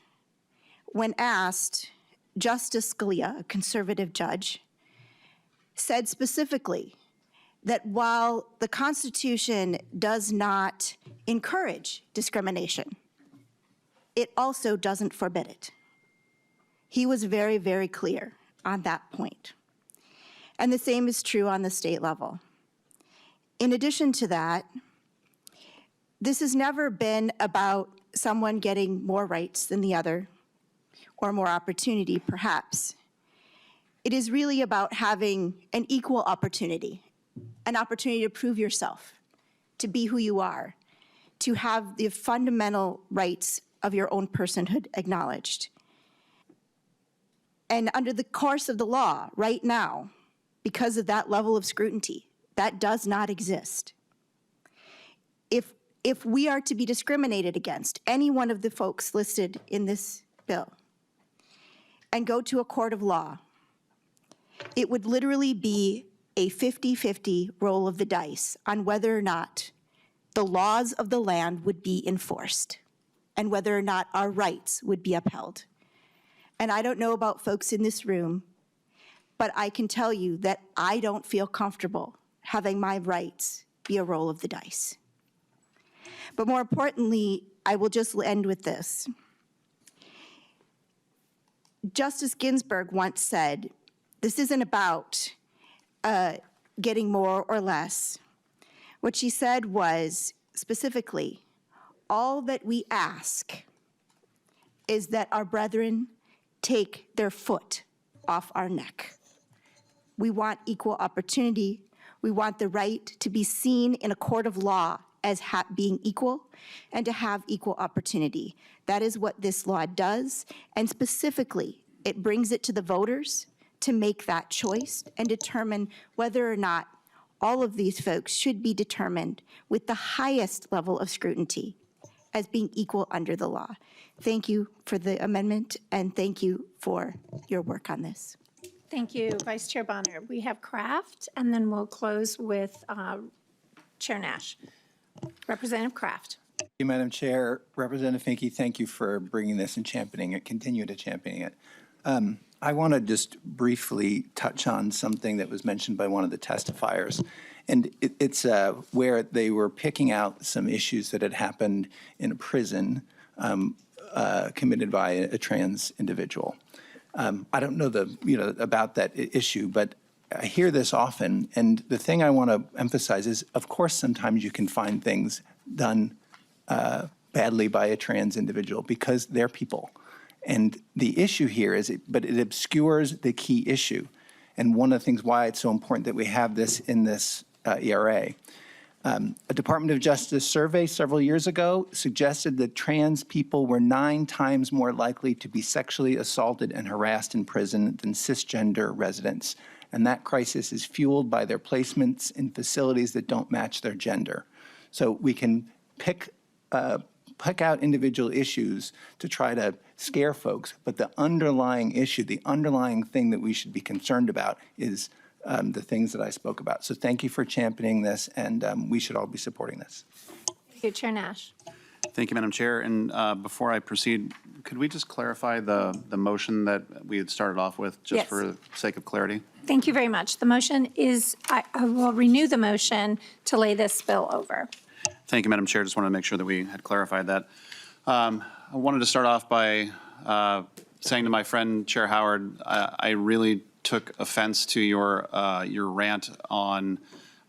when asked, Justice Scalia, a conservative judge, said specifically that while the Constitution does not encourage discrimination, it also doesn't forbid it. He was very, very clear on that point. And the same is true on the state level. In addition to that, this has never been about someone getting more rights than the other or more opportunity, perhaps. It is really about having an equal opportunity, an opportunity to prove yourself, to be who you are, to have the fundamental rights of your own personhood acknowledged. And under the course of the law, right now, because of that level of scrutiny, that does not exist. If we are to be discriminated against, any one of the folks listed in this bill, and go to a court of law, it would literally be a 50-50 roll of the dice on whether or not the laws of the land would be enforced and whether or not our rights would be upheld. And I don't know about folks in this room, but I can tell you that I don't feel comfortable having my rights be a roll of the dice. But more importantly, I will just end with this. Justice Ginsburg once said, this isn't about getting more or less. What she said was, specifically, all that we ask is that our brethren take their foot off our neck. We want equal opportunity. We want the right to be seen in a court of law as being equal and to have equal opportunity. That is what this law does, and specifically, it brings it to the voters to make that choice and determine whether or not all of these folks should be determined with the highest level of scrutiny as being equal under the law. Thank you for the amendment, and thank you for your work on this. Thank you, Vice Chair Bonner. We have Kraft, and then we'll close with Chair Nash. Representative Kraft. Thank you, Madam Chair. Representative Finke, thank you for bringing this and championing it, continue to championing it. I want to just briefly touch on something that was mentioned by one of the testifiers. And it's where they were picking out some issues that had happened in a prison committed by a trans individual. I don't know about that issue, but I hear this often. And the thing I want to emphasize is, of course, sometimes you can find things done badly by a trans individual because they're people. And the issue here is, but it obscures the key issue. And one of the things why it's so important that we have this in this ERA. A Department of Justice survey several years ago suggested that trans people were 9 times more likely to be sexually assaulted and harassed in prison than cisgender residents. And that crisis is fueled by their placements in facilities that don't match their gender. So we can pick out individual issues to try to scare folks, but the underlying issue, the underlying thing that we should be concerned about is the things that I spoke about. So thank you for championing this, and we should all be supporting this. Thank you, Chair Nash. Thank you, Madam Chair. And before I proceed, could we just clarify the motion that we had started off with, just Yes. for the sake of clarity? Thank you very much. The motion is, I will renew the motion to lay this bill over. Thank you, Madam Chair. Just wanted to make sure that we had clarified that. I wanted to start off by saying to my friend, Chair Howard, I really took offense to your rant on,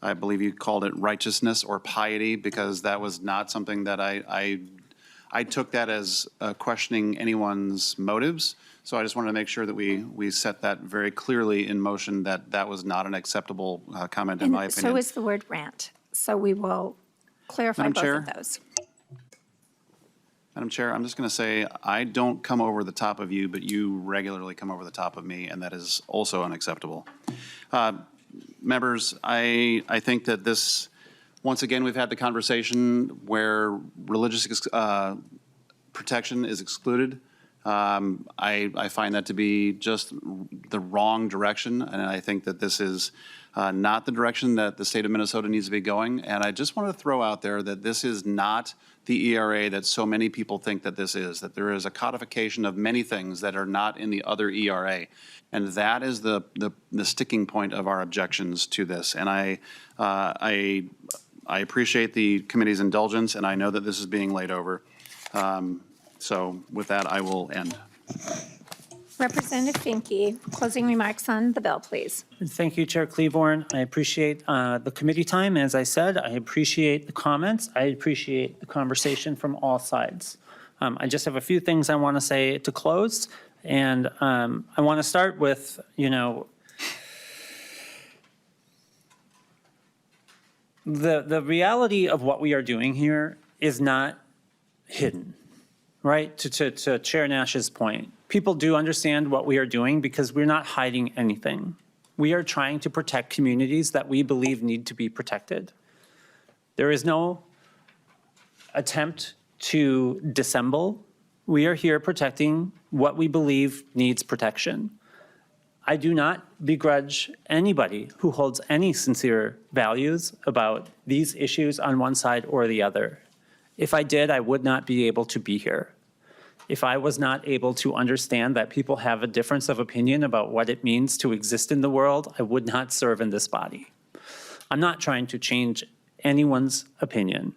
I believe you called it righteousness or piety, because that was not something that I took that as questioning anyone's motives. So I just wanted to make sure that we set that very clearly in motion, that that was not an acceptable comment in my And opinion. so is the word rant. So we will clarify Madam both Chair? of those. Madam Chair, I'm just going to say, I don't come over the top of you, but you regularly come over the top of me, and that is also unacceptable. Members, I think that this, once again, we've had the conversation where religious protection is excluded. I find that to be just the wrong direction, and I think that this is not the direction that the state of Minnesota needs to be going. And I just want to throw out there that this is not the ERA that so many people think that this is, that there is a codification of many things that are not in the other ERA. And that is the sticking point of our objections to this. And I appreciate the committee's indulgence, and I know that this is being laid over. So with that, I will end. Representative Finke, closing remarks on the bill, please. Thank you, Chair Klevorn. I appreciate the committee time. As I said, I appreciate the comments. I appreciate the conversation from all sides. I just have a few things I want to say to close. And I want to start with, the reality of what we are doing here is not hidden, right? To Chair Nash's point, people do understand what we are doing because we're not hiding anything. We are trying to protect communities that we believe need to be protected. There is no attempt to dissemble. We are here protecting what we believe needs protection. I do not begrudge anybody who holds any sincere values about these issues on one side or the other. If I did, I would not be able to be here. If I was not able to understand that people have a difference of opinion about what it means to exist in the world, I would not serve in this body. I'm not trying to change anyone's opinion.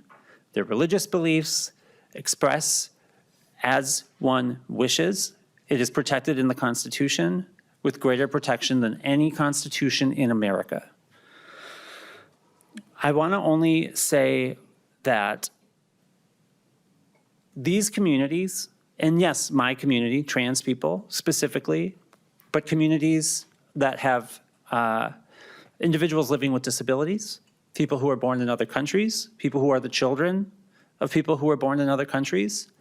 Their religious beliefs express as one wishes. It is protected in the Constitution with greater protection than any constitution in America. I want to only say that these communities, and yes, my community, trans people specifically, but communities that have individuals living with disabilities, people who are born in other countries, people who are the children of people who are born in other countries,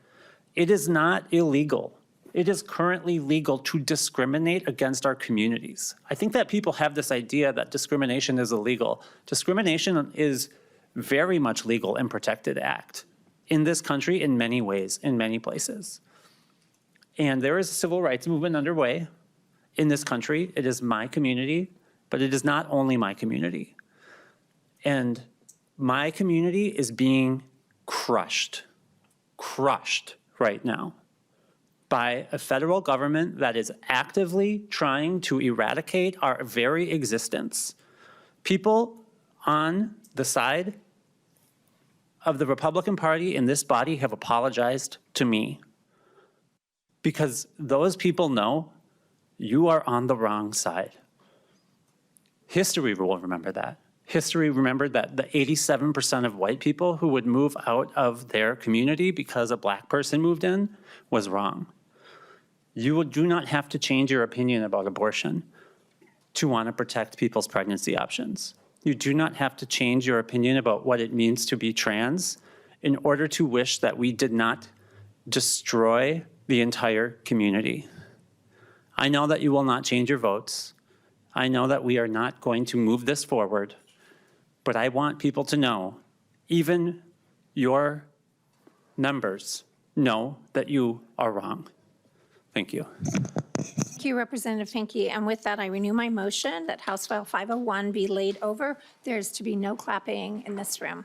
it is not illegal. It is currently legal to discriminate against our communities. I think that people have this idea that discrimination is illegal. Discrimination is very much legal and protected act in this country in many ways, in many places. And there is a civil rights movement underway in this country. It is my community, but it is not only my community. And my community is being crushed right now by a federal government that is actively trying to eradicate our very existence. People on the side of the Republican Party in this body have apologized to me because those people know you are on the wrong side. History will remember that. History remembered that the 87% of white people who would move out of their community because a black person moved in was wrong. You do not have to change your opinion about abortion to want to protect people's pregnancy options. You do not have to change your opinion about what it means to be trans in order to wish that we did not destroy the entire community. I know that you will not change your votes. I know that we are not going to move this forward, but I want people to know, even your members know that you are wrong. Thank you. Thank you, Representative Finke. And with that, I renew my motion that House File 501 be laid over. There's to be no clapping in this room.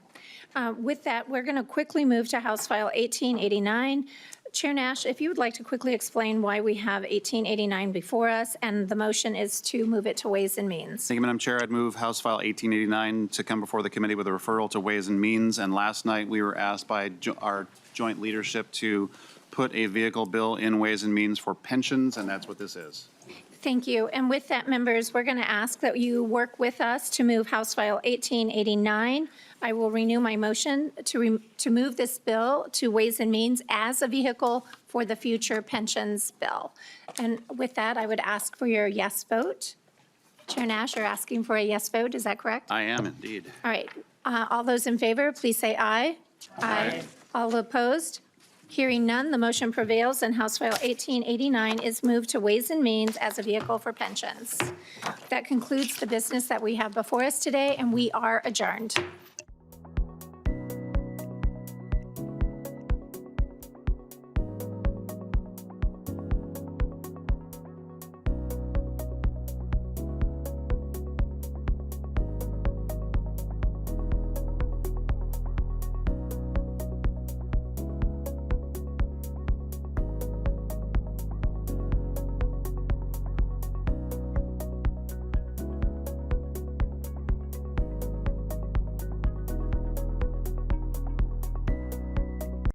With that, we're going to quickly move to House File 1889. Chair Nash, if you would like to quickly explain why we have 1889 before us, and the motion is to move it to Ways and Means. Thank you, Madam Chair. I'd move House File 1889 to come before the committee with a referral to Ways and Means. And last night, we were asked by our joint leadership to put a vehicle bill in Ways and Means for pensions, and that's what this is. Thank you. And with that, members, we're going to ask that you work with us to move House File 1889. I will renew my motion to move this bill to Ways and Means as a vehicle for the future pensions bill. And with that, I would ask for your yes vote. Chair Nash, you're asking for a yes vote, is that correct? I am indeed. All right. All those in favor, please say aye. Aye. All opposed? Hearing none, the motion prevails, and House File 1889 is moved to Ways and Means as a vehicle for pensions. That concludes the business that we have before us today, and we are adjourned.